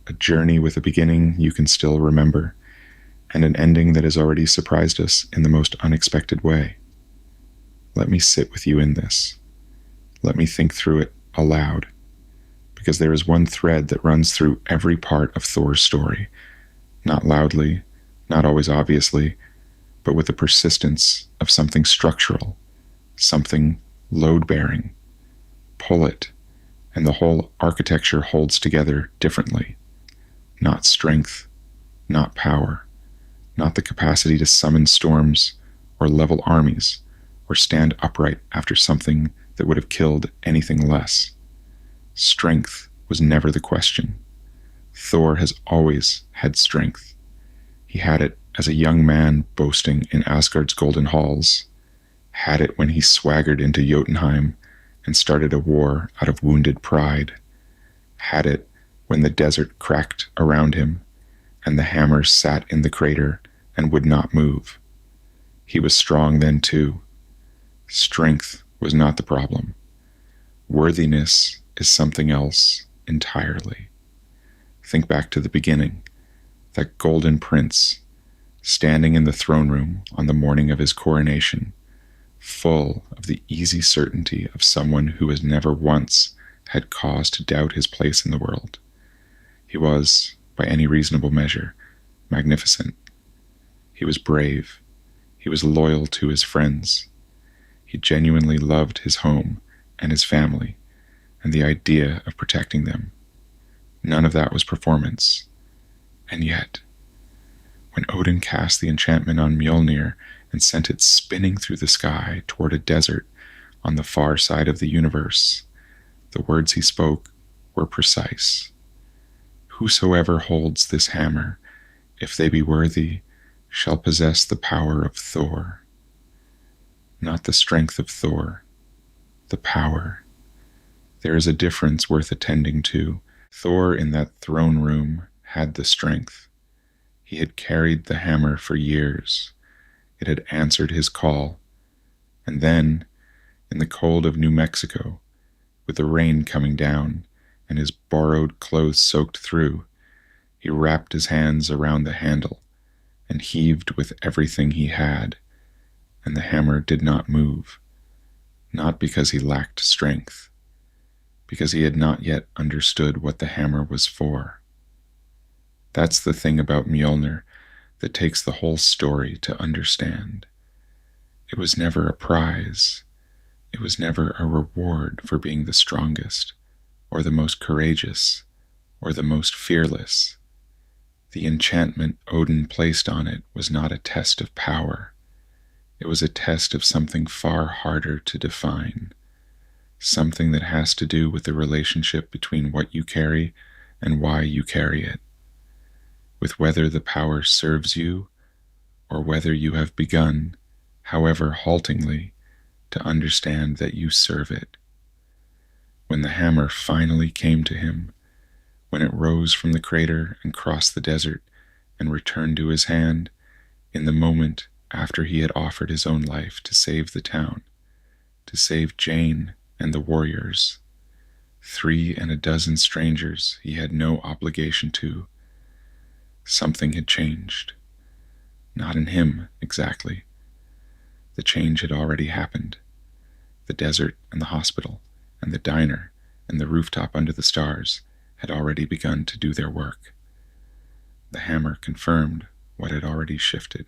[SPEAKER 1] a journey with a beginning you can still remember, and an ending that has already surprised us in the most unexpected way. Let me sit with you in this. Let me think through it aloud, because there is one thread that runs through every part of Thor's story, not loudly, not always obviously, but with the persistence of something structural, something load-bearing. Pull it, and the whole architecture holds together differently. Not strength, not power, not the capacity to summon storms or level armies or stand upright after something that would have killed anything less. Strength was never the question. Thor has always had strength. He had it as a young man boasting in Asgard's golden halls, had it when he swaggered into Jotunheim and started a war out of wounded pride, had it when the desert cracked around him and the hammer sat in the crater and would not move. He was strong then too. Strength was not the problem. Worthiness is something else entirely. Think back to the beginning, that golden prince, standing in the throne room on the morning of his coronation, full of the easy certainty of someone who has never once had cause to doubt his place in the world. He was, by any reasonable measure, magnificent. He was brave. He was loyal to his friends. He genuinely loved his home and his family and the idea of protecting them. None of that was performance. And yet, when Odin cast the enchantment on Mjolnir and sent it spinning through the sky toward a desert on the far side of the universe, the words he spoke were precise. Whosoever holds this hammer, if they be worthy, shall possess the power of Thor. Not the strength of Thor, the power. There is a difference worth attending to. Thor in that throne room had the strength. He had carried the hammer for years. It had answered his call. And then, in the cold of New Mexico, with the rain coming down and his borrowed clothes soaked through, he wrapped his hands around the handle and heaved with everything he had, and the hammer did not move, not because he lacked strength, because he had not yet understood what the hammer was for. That's the thing about Mjolnir that takes the whole story to understand. It was never a prize. It was never a reward for being the strongest, or the most courageous, or the most fearless. The enchantment Odin placed on it was not a test of power. It was a test of something far harder to define, something that has to do with the relationship between what you carry and why you carry it, with whether the power serves you or whether you have begun, however haltingly, to understand that you serve it. When the hammer finally came to him, when it rose from the crater and crossed the desert and returned to his hand, in the moment after he had offered his own life to save the town, to save Jane and the warriors, 36 strangers he had no obligation to, something had changed. Not in him, exactly. The change had already happened. The desert and the hospital and the diner and the rooftop under the stars had already begun to do their work. The hammer confirmed what had already shifted.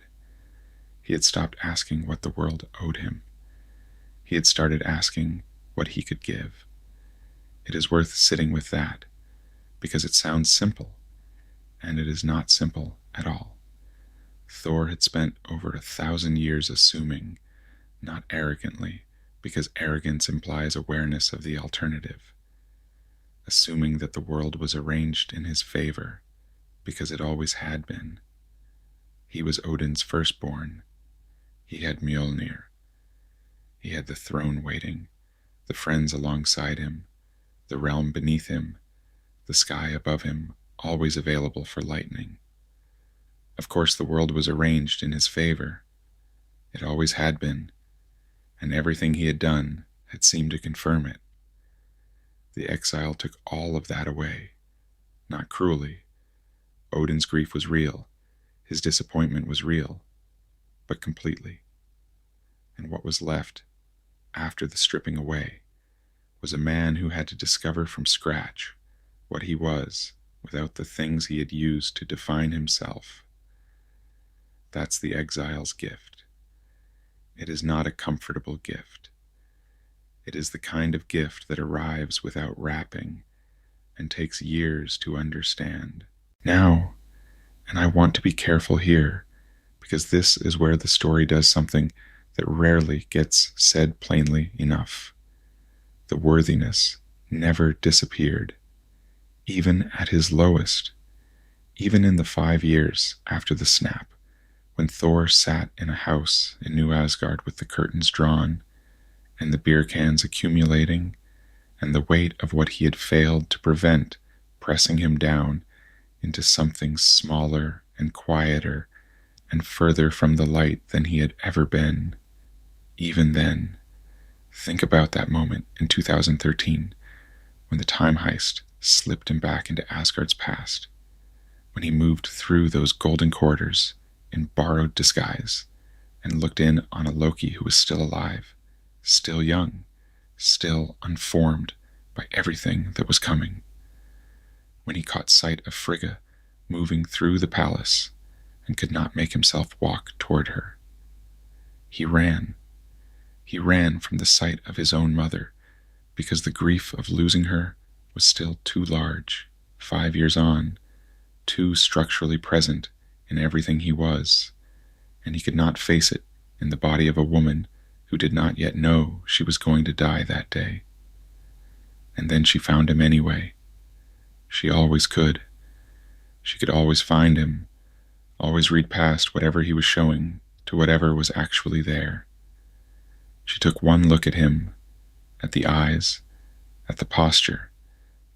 [SPEAKER 1] He had stopped asking what the world owed him. He had started asking what he could give. It is worth sitting with that, because it sounds simple, and it is not simple at all. Thor had spent over 1,000 years assuming, not arrogantly, because arrogance implies awareness of the alternative, assuming that the world was arranged in his favor, because it always had been. He was Odin's firstborn. He had Mjolnir. He had the throne waiting, the friends alongside him, the realm beneath him, the sky above him, always available for lightning. Of course, the world was arranged in his favor. It always had been, and everything he had done had seemed to confirm it. The exile took all of that away, not cruelly. Odin's grief was real, his disappointment was real, but completely. And what was left, after the stripping away, was a man who had to discover from scratch what he was without the things he had used to define himself. That's the exile's gift. It is not a comfortable gift. It is the kind of gift that arrives without wrapping and takes years to understand. Now, and I want to be careful here, because this is where the story does something that rarely gets said plainly enough. The worthiness never disappeared, even at his lowest, even in the 5 years after the snap, when Thor sat in a house in New Asgard with the curtains drawn, and the beer cans accumulating, and the weight of what he had failed to prevent pressing him down into something smaller and quieter and further from the light than he had ever been. Even then, think about that moment in 2013, when the time heist slipped him back into Asgard's past, when he moved through those golden corridors in borrowed disguise and looked in on a Loki who was still alive, still young, still unformed by everything that was coming. When he caught sight of Frigga moving through the palace and could not make himself walk toward her. He ran. He ran from the sight of his own mother, because the grief of losing her was still too large, 5 years on, too structurally present in everything he was, and he could not face it in the body of a woman who did not yet know she was going to die that day. And then she found him anyway. She always could. She could always find him, always read past whatever he was showing to whatever was actually there. She took one look at him, at the eyes, at the posture,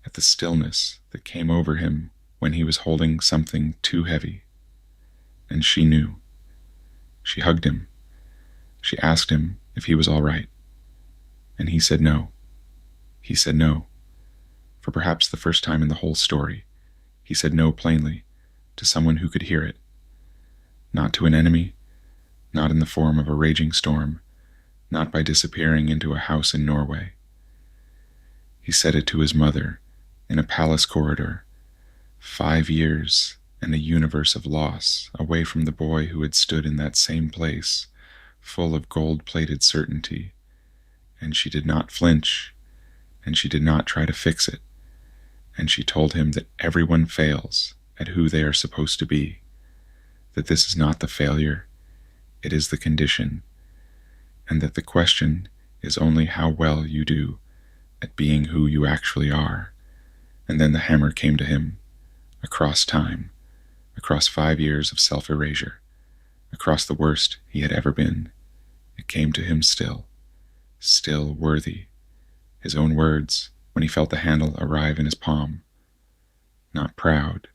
[SPEAKER 1] at the stillness that came over him when he was holding something too heavy, and she knew. She hugged him. She asked him if he was all right, and he said no. He said no. For perhaps the first time in the whole story, he said no plainly, to someone who could hear it. Not to an enemy, not in the form of a raging storm, not by disappearing into a house in Norway. He said it to his mother, in a palace corridor, 5 years and a universe of loss away from the boy who had stood in that same place, full of gold-plated certainty, and she did not flinch, and she did not try to fix it, and she told him that everyone fails at who they are supposed to be, that this is not the failure, it is the condition, and that the question is only how well you do at being who you actually are. And then the hammer came to him, across time, across 5 years of self-erasure, across the worst he had ever been. It came to him still worthy, his own words, when he felt the handle arrive in his palm. Not proud,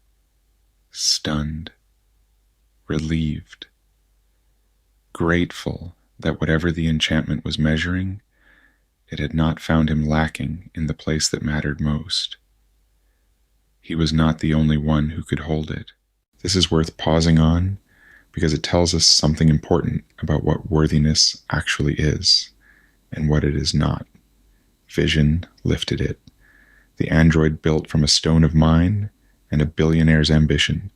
[SPEAKER 1] stunned, relieved, grateful that whatever the enchantment was measuring, it had not found him lacking in the place that mattered most. He was not the only one who could hold it. This is worth pausing on, because it tells us something important about what worthiness actually is, and what it is not. Vision lifted it. The android built from a stone of mine and a billionaire's ambition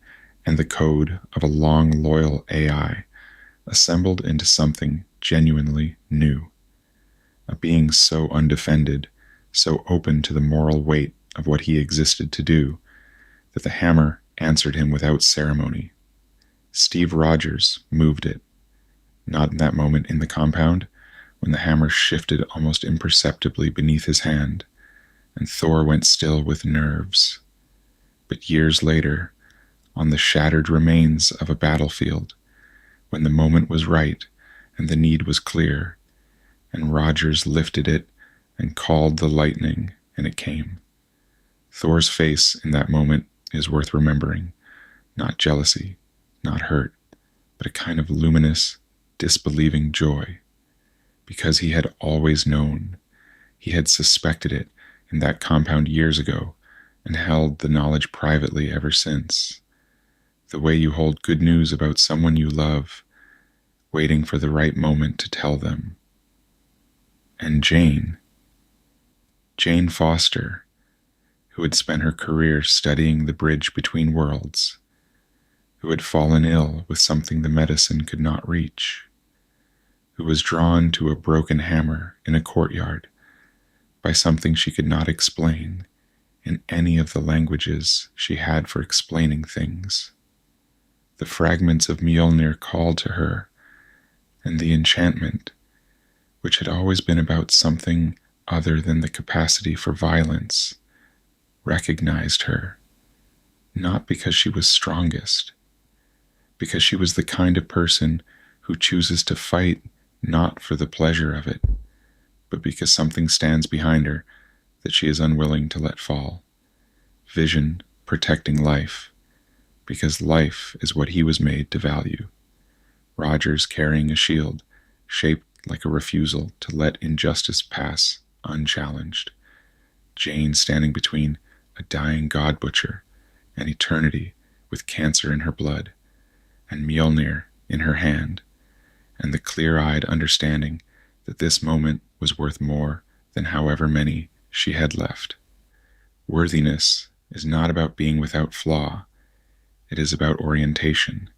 [SPEAKER 1] and the code of a long, loyal AI, assembled into something genuinely new. A being so undefended, so open to the moral weight of what he existed to do, that the hammer answered him without ceremony. Steve Rogers moved it, not in that moment in the compound, when the hammer shifted almost imperceptibly beneath his hand, and Thor went still with nerves. But years later, on the shattered remains of a battlefield, when the moment was right and the need was clear, and Rogers lifted it and called the lightning, and it came. Thor's face in that moment is worth remembering. Not jealousy, not hurt, but a kind of luminous, disbelieving joy. Because he had always known. He had suspected it in that compound years ago, and held the knowledge privately ever since. The way you hold good news about someone you love, waiting for the right moment to tell them. And Jane Foster, who had spent her career studying the bridge between worlds, who had fallen ill with something the medicine could not reach, who was drawn to a broken hammer in a courtyard by something she could not explain in any of the languages she had for explaining things. The fragments of Mjolnir called to her, and the enchantment, which had always been about something other than the capacity for violence, recognized her, not because she was strongest, because she was the kind of person who chooses to fight not for the pleasure of it, but because something stands behind her that she is unwilling to let fall. Vision protecting life, because life is what he was made to value. Rogers carrying a shield shaped like a refusal to let injustice pass unchallenged. Jane standing between a dying god butcher and eternity with cancer in her blood, and Mjolnir in her hand, and the clear-eyed understanding that this moment was worth more than however many she had left. Worthiness is not about being without flaw. It is about orientation,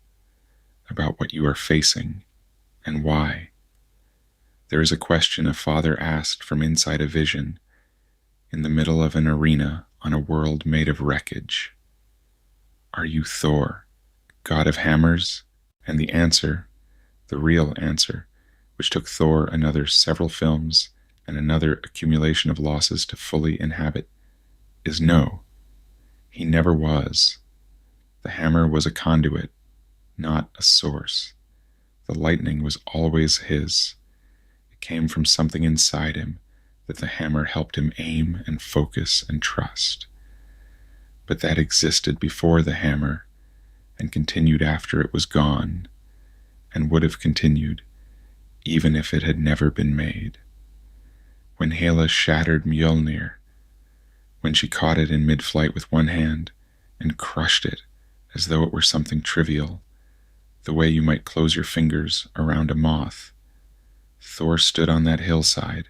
[SPEAKER 1] about what you are facing and why. There is a question a father asked from inside a vision in the middle of an arena on a world made of wreckage. Are you Thor, god of hammers? And the answer, the real answer, which took Thor another several films and another accumulation of losses to fully inhabit, is no. He never was. The hammer was a conduit, not a source. The lightning was always his. It came from something inside him that the hammer helped him aim and focus and trust. But that existed before the hammer and continued after it was gone, and would have continued even if it had never been made. When Hela shattered Mjolnir, when she caught it in mid-flight with one hand and crushed it as though it were something trivial, the way you might close your fingers around a moth, Thor stood on that hillside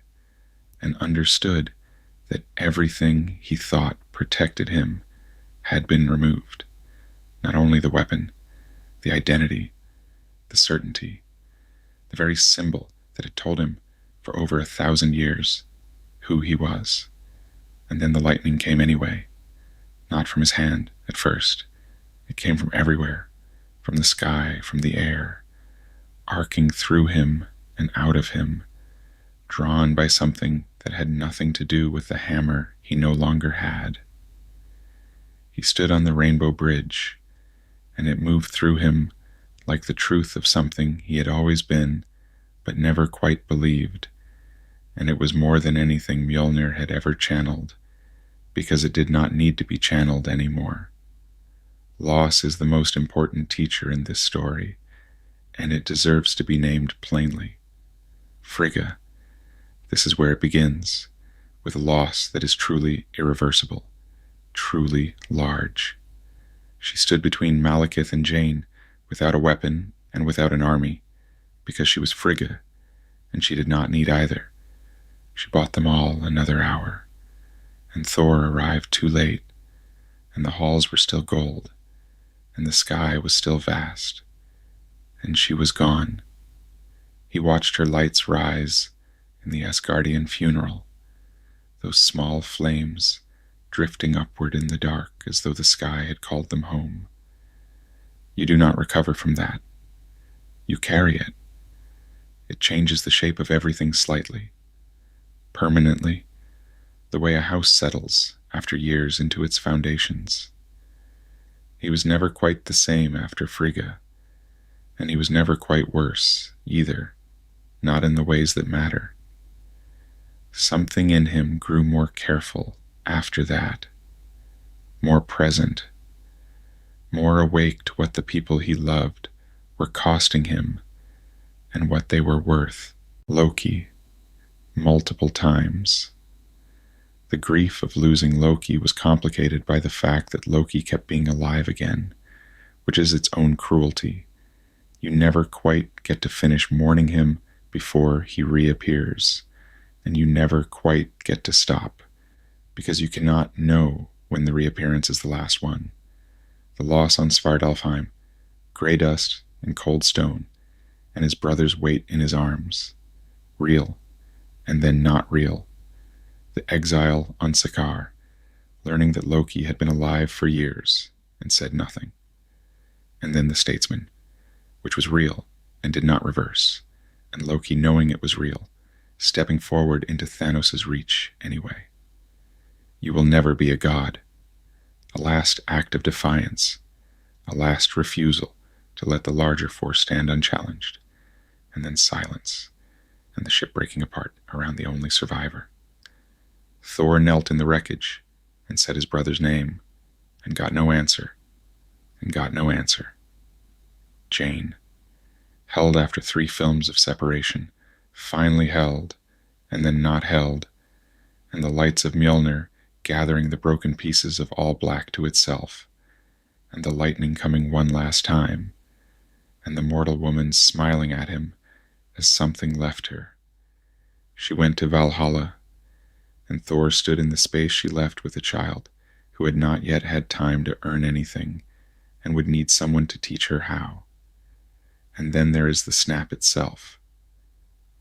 [SPEAKER 1] and understood that everything he thought protected him had been removed. Not only the weapon, the identity, the certainty, the very symbol that had told him for over 1,000 years who he was. And then the lightning came anyway, not from his hand at first. It came from everywhere, from the sky, from the air, arcing through him and out of him, drawn by something that had nothing to do with the hammer he no longer had. He stood on the rainbow bridge, and it moved through him like the truth of something he had always been, but never quite believed, and it was more than anything Mjolnir had ever channeled, because it did not need to be channeled anymore. Loss is the most important teacher in this story, and it deserves to be named plainly. Frigga. This is where it begins, with a loss that is truly irreversible, truly large. She stood between Malekith and Jane, without a weapon and without an army, because she was Frigga, and she did not need either. She bought them all another hour, and Thor arrived too late, and the halls were still gold, and the sky was still vast, and she was gone. He watched her lights rise in the Asgardian funeral, those small flames drifting upward in the dark as though the sky had called them home. You do not recover from that. You carry it. It changes the shape of everything slightly, permanently, the way a house settles after years into its foundations. He was never quite the same after Frigga, and he was never quite worse, either, not in the ways that matter. Something in him grew more careful after that, more present, more awake to what the people he loved were costing him and what they were worth. Loki, multiple times. The grief of losing Loki was complicated by the fact that Loki kept being alive again, which is its own cruelty. You never quite get to finish mourning him before he reappears, and you never quite get to stop, because you cannot know when the reappearance is the last one. The loss on Svartalfheim, grey dust and cold stone, and his brother's weight in his arms. Real, and then not real. The exile on Sakaar, learning that Loki had been alive for years and said nothing. And then the statesman, which was real and did not reverse, and Loki knowing it was real, stepping forward into Thanos' reach anyway. You will never be a god. A last act of defiance, a last refusal to let the larger force stand unchallenged, and then silence, and the ship breaking apart around the only survivor. Thor knelt in the wreckage and said his brother's name, and got no answer, and got no answer. Jane, held after 3 films of separation, finally held, and then not held, and the lights of Mjolnir gathering the broken pieces of all black to itself, and the lightning coming one last time, and the mortal woman smiling at him as something left her. She went to Valhalla, and Thor stood in the space she left with a child who had not yet had time to earn anything and would need someone to teach her how. And then there is the snap itself,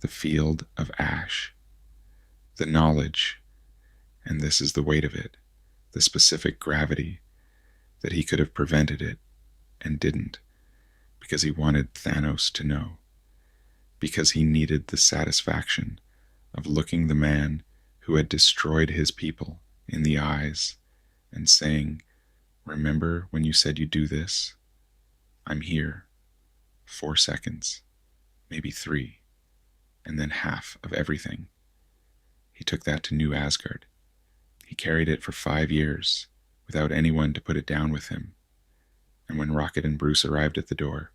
[SPEAKER 1] the field of ash, the knowledge, and this is the weight of it, the specific gravity, that he could have prevented it and didn't, because he wanted Thanos to know, because he needed the satisfaction of looking the man who had destroyed his people in the eyes and saying, "Remember when you said you'd do this? I'm here. 4 seconds, maybe 3, and then half of everything." He took that to New Asgard. He carried it for 5 years without anyone to put it down with him. And when Rocket and Bruce arrived at the door,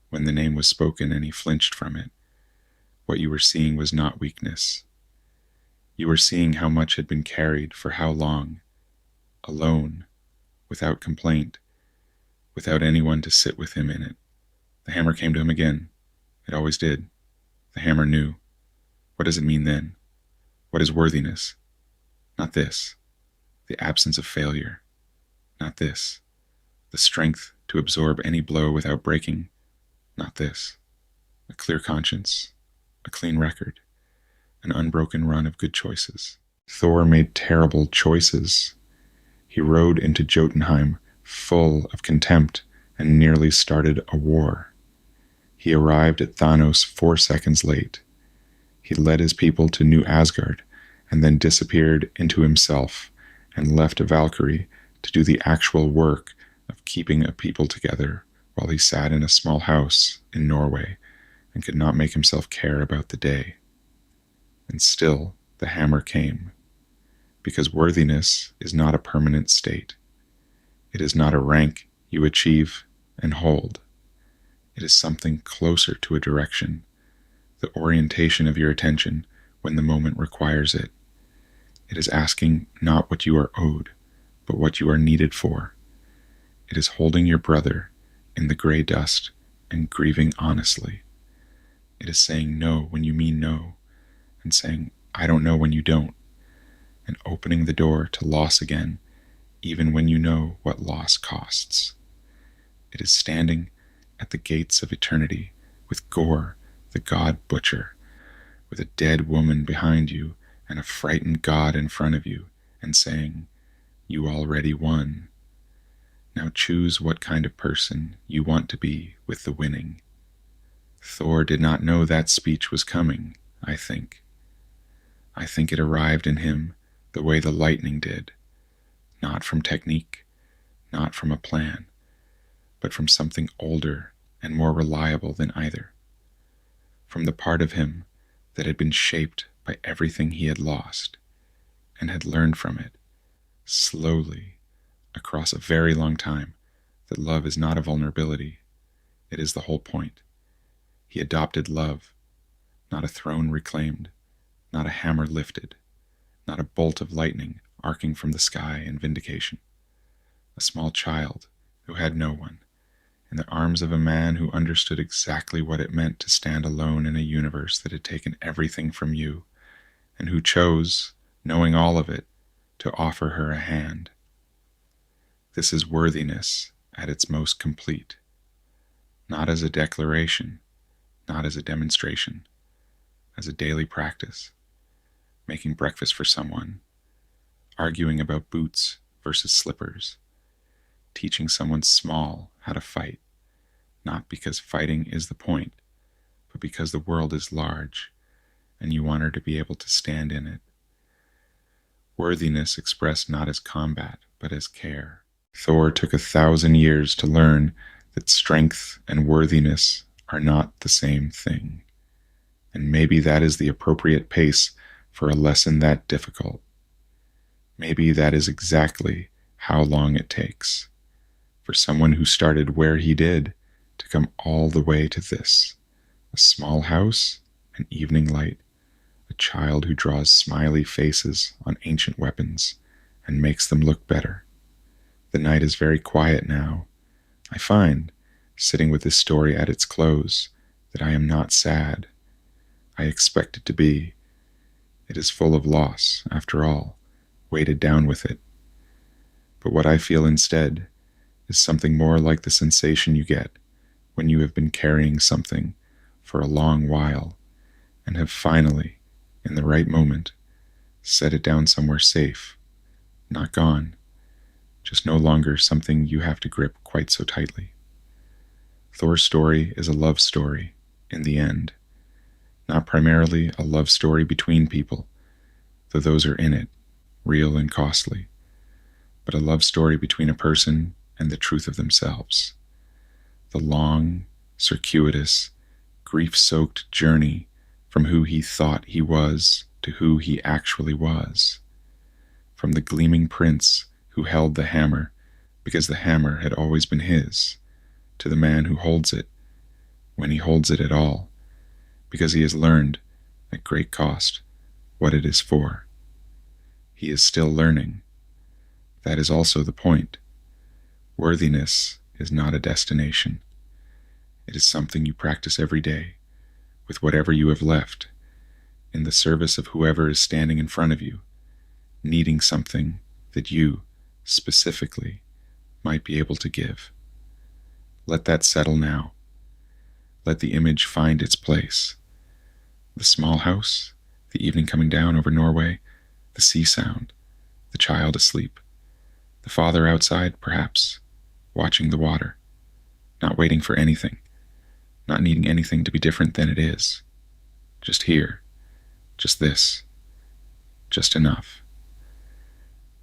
[SPEAKER 1] when the name was spoken and he flinched from it, what you were seeing was not weakness. You were seeing how much had been carried for how long, alone, without complaint, without anyone to sit with him in it. The hammer came to him again. It always did. The hammer knew. What does it mean then? What is worthiness? Not this. The absence of failure. Not this. The strength to absorb any blow without breaking. Not this. A clear conscience. A clean record. An unbroken run of good choices. Thor made terrible choices. He rode into Jotunheim full of contempt and nearly started a war. He arrived at Thanos 4 seconds late. He led his people to New Asgard and then disappeared into himself and left a Valkyrie to do the actual work of keeping a people together while he sat in a small house in Norway and could not make himself care about the day. And still the hammer came, because worthiness is not a permanent state. It is not a rank you achieve and hold. It is something closer to a direction, the orientation of your attention when the moment requires it. It is asking not what you are owed, but what you are needed for. It is holding your brother in the gray dust and grieving honestly. It is saying no when you mean no, and saying, "I don't know" when you don't, and opening the door to loss again, even when you know what loss costs. It is standing at the gates of eternity with Gore, the god butcher, with a dead woman behind you and a frightened God in front of you and saying, "You already won. Now choose what kind of person you want to be with the winning." Thor did not know that speech was coming, I think. I think it arrived in him the way the lightning did, not from technique, not from a plan, but from something older and more reliable than either, from the part of him that had been shaped by everything he had lost and had learned from it, slowly, across a very long time, that love is not a vulnerability, it is the whole point. He adopted love, not a throne reclaimed, not a hammer lifted, not a bolt of lightning arcing from the sky in vindication. A small child who had no one, in the arms of a man who understood exactly what it meant to stand alone in a universe that had taken everything from you, and who chose, knowing all of it, to offer her a hand. This is worthiness at its most complete, not as a declaration, not as a demonstration, as a daily practice, making breakfast for someone, arguing about boots versus slippers, teaching someone small how to fight, not because fighting is the point, but because the world is large and you want her to be able to stand in it. Worthiness expressed not as combat, but as care. Thor took 1,000 years to learn that strength and worthiness are not the same thing. And maybe that is the appropriate pace for a lesson that difficult. Maybe that is exactly how long it takes for someone who started where he did to come all the way to this: a small house, an evening light, a child who draws smiley faces on ancient weapons and makes them look better. The night is very quiet now. I find, sitting with this story at its close, that I am not sad. I expect it to be. It is full of loss, after all, weighted down with it. But what I feel instead is something more like the sensation you get when you have been carrying something for a long while and have finally, in the right moment, set it down somewhere safe, not gone, just no longer something you have to grip quite so tightly. Thor's story is a love story, in the end. Not primarily a love story between people, though those are in it, real and costly, but a love story between a person and the truth of themselves. The long, circuitous, grief-soaked journey from who he thought he was to who he actually was. From the gleaming prince who held the hammer because the hammer had always been his, to the man who holds it, when he holds it at all, because he has learned, at great cost, what it is for. He is still learning. That is also the point. Worthiness is not a destination. It is something you practice every day, with whatever you have left, in the service of whoever is standing in front of you, needing something that you, specifically, might be able to give. Let that settle now. Let the image find its place. The small house, the evening coming down over Norway, the sea sound, the child asleep, the father outside, perhaps, watching the water, not waiting for anything, not needing anything to be different than it is. Just here, just this, just enough.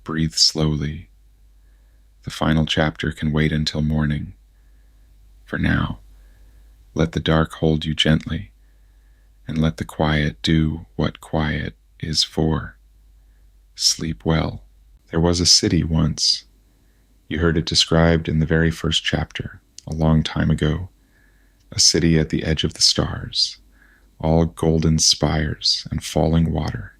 [SPEAKER 1] Breathe slowly. The final chapter can wait until morning. For now, let the dark hold you gently, and let the quiet do what quiet is for. Sleep well. There was a city once. You heard it described in the very first chapter, a long time ago. A city at the edge of the stars, all golden spires and falling water.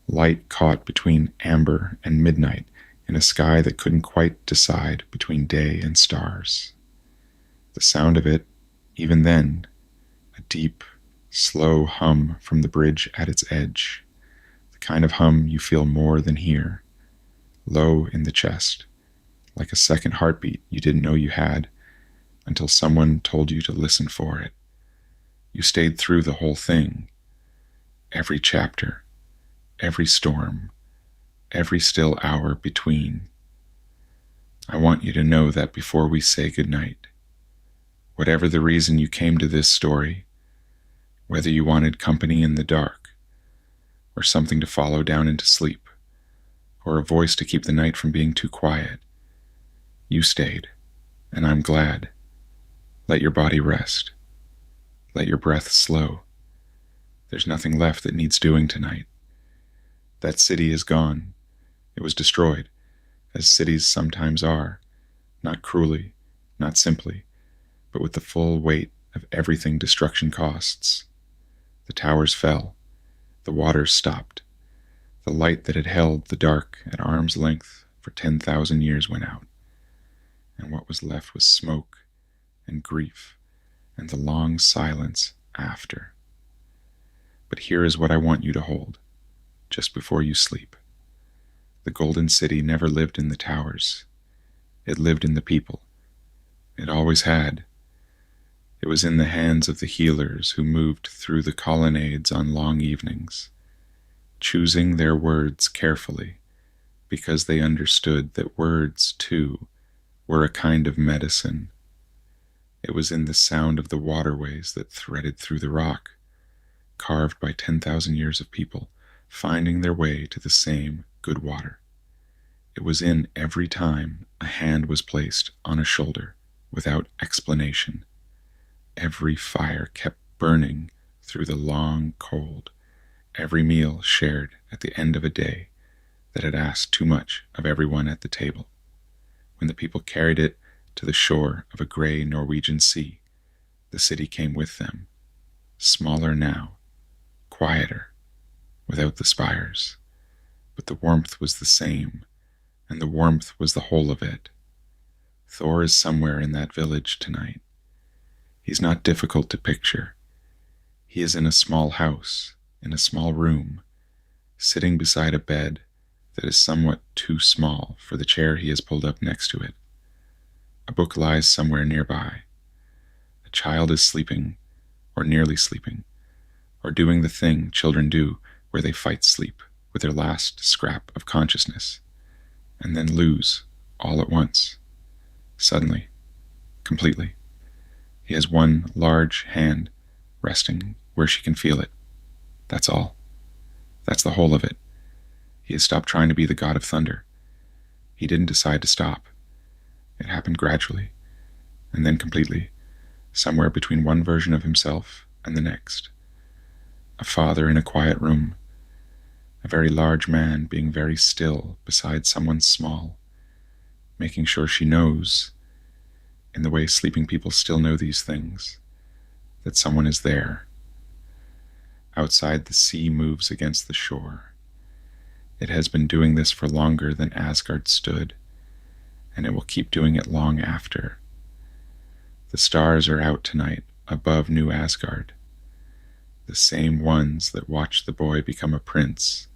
[SPEAKER 1] Light caught between amber and midnight in a sky that couldn't quite decide between day and stars. The sound of it, even then, a deep, slow hum from the bridge at its edge, the kind of hum you feel more than hear, low in the chest, like a second heartbeat you didn't know you had until someone told you to listen for it. You stayed through the whole thing, every chapter, every storm, every still hour between. I want you to know that before we say goodnight, whatever the reason you came to this story, whether you wanted company in the dark, or something to follow down into sleep, or a voice to keep the night from being too quiet, you stayed, and I'm glad. Let your body rest. Let your breath slow. There's nothing left that needs doing tonight. That city is gone. It was destroyed, as cities sometimes are, not cruelly, not simply, but with the full weight of everything destruction costs. The towers fell. The waters stopped. The light that had held the dark at arm's length for 10,000 years went out. And what was left was smoke and grief and the long silence after. But here is what I want you to hold, just before you sleep. The Golden City never lived in the towers. It lived in the people. It always had. It was in the hands of the healers who moved through the colonnades on long evenings, choosing their words carefully, because they understood that words, too, were a kind of medicine. It was in the sound of the waterways that threaded through the rock, carved by 10,000 years of people, finding their way to the same good water. It was in every time a hand was placed on a shoulder without explanation. Every fire kept burning through the long cold, every meal shared at the end of a day that had asked too much of everyone at the table. When the people carried it to the shore of a gray Norwegian sea, the city came with them, smaller now, quieter, without the spires, but the warmth was the same, and the warmth was the whole of it. Thor is somewhere in that village tonight. He's not difficult to picture. He is in a small house, in a small room, sitting beside a bed that is somewhat too small for the chair he has pulled up next to it. A book lies somewhere nearby. A child is sleeping, or nearly sleeping, or doing the thing children do where they fight sleep with their last scrap of consciousness, and then lose all at once, suddenly, completely. He has one large hand resting where she can feel it. That's all. That's the whole of it. He has stopped trying to be the god of thunder. He didn't decide to stop. It happened gradually, and then completely, somewhere between one version of himself and the next. A father in a quiet room, a very large man being very still beside someone small, making sure she knows, in the way sleeping people still know these things, that someone is there. Outside, the sea moves against the shore. It has been doing this for longer than Asgard stood, and it will keep doing it long after. The stars are out tonight above New Asgard, the same ones that watched the boy become a prince,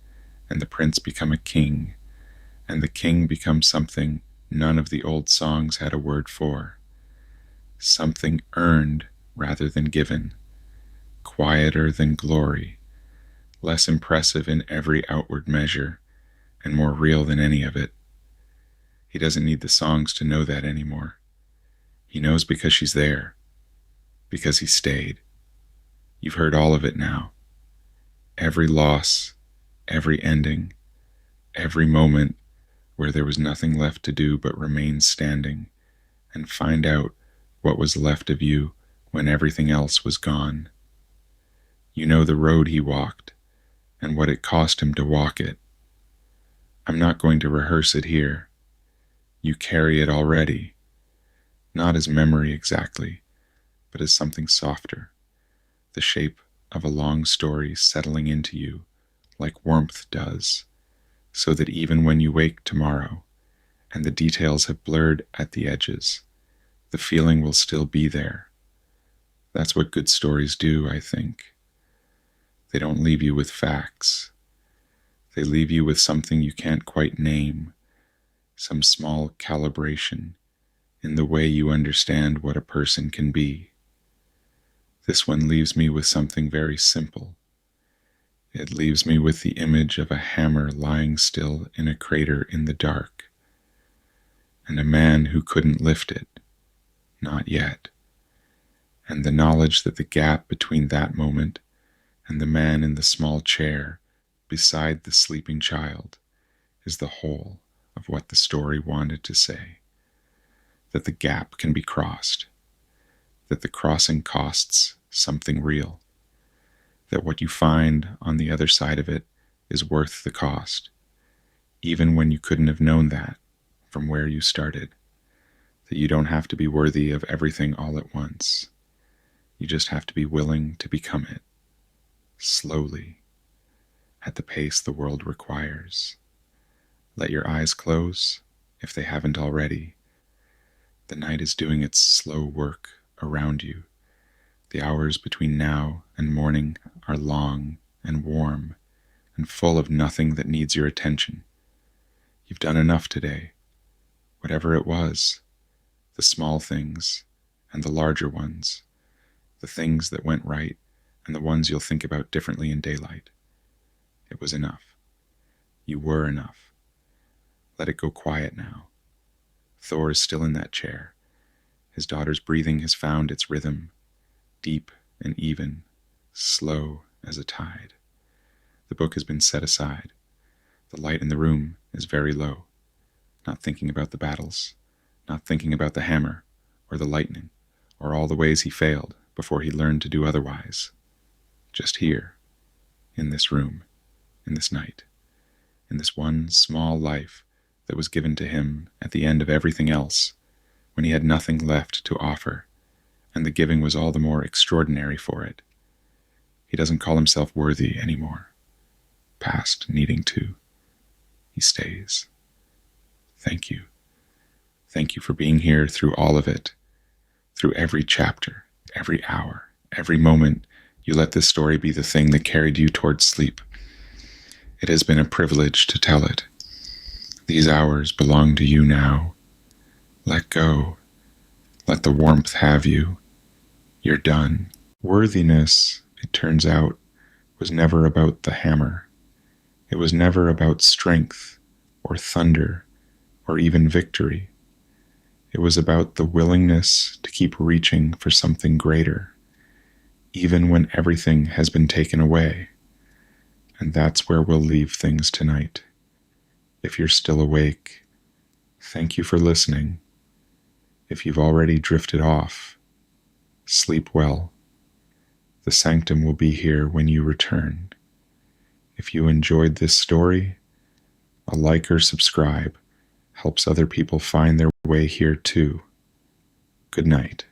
[SPEAKER 1] and the prince become a king, and the king become something none of the old songs had a word for, something earned rather than given, quieter than glory, less impressive in every outward measure, and more real than any of it. He doesn't need the songs to know that anymore. He knows because she's there, because he stayed. You've heard all of it now. Every loss, every ending, every moment where there was nothing left to do but remain standing and find out what was left of you when everything else was gone. You know the road he walked and what it cost him to walk it. I'm not going to rehearse it here. You carry it already, not as memory exactly, but as something softer, the shape of a long story settling into you like warmth does, so that even when you wake tomorrow and the details have blurred at the edges, the feeling will still be there. That's what good stories do, I think. They don't leave you with facts. They leave you with something you can't quite name, some small calibration in the way you understand what a person can be. This one leaves me with something very simple. It leaves me with the image of a hammer lying still in a crater in the dark, and a man who couldn't lift it, not yet, and the knowledge that the gap between that moment and the man in the small chair beside the sleeping child is the whole of what the story wanted to say, that the gap can be crossed, that the crossing costs something real, that what you find on the other side of it is worth the cost, even when you couldn't have known that from where you started, that you don't have to be worthy of everything all at once. You just have to be willing to become it, slowly, at the pace the world requires. Let your eyes close, if they haven't already. The night is doing its slow work around you. The hours between now and morning are long and warm and full of nothing that needs your attention. You've done enough today, whatever it was, the small things and the larger ones, the things that went right and the ones you'll think about differently in daylight. It was enough. You were enough. Let it go quiet now. Thor is still in that chair. His daughter's breathing has found its rhythm, deep and even, slow as a tide. The book has been set aside. The light in the room is very low, not thinking about the battles, not thinking about the hammer or the lightning or all the ways he failed before he learned to do otherwise. Just here, in this room, in this night, in this one small life that was given to him at the end of everything else, when he had nothing left to offer, and the giving was all the more extraordinary for it. He doesn't call himself worthy anymore, past needing to. He stays. Thank you. Thank you for being here through all of it, through every chapter, every hour, every moment. You let this story be the thing that carried you towards sleep. It has been a privilege to tell it. These hours belong to you now. Let go. Let the warmth have you. You're done. Worthiness, it turns out, was never about the hammer. It was never about strength or thunder or even victory. It was about the willingness to keep reaching for something greater, even when everything has been taken away. And that's where we'll leave things tonight. If you're still awake, thank you for listening. If you've already drifted off, sleep well. The Sanctum will be here when you return. If you enjoyed this story, a like or subscribe helps other people find their way here too. Good night.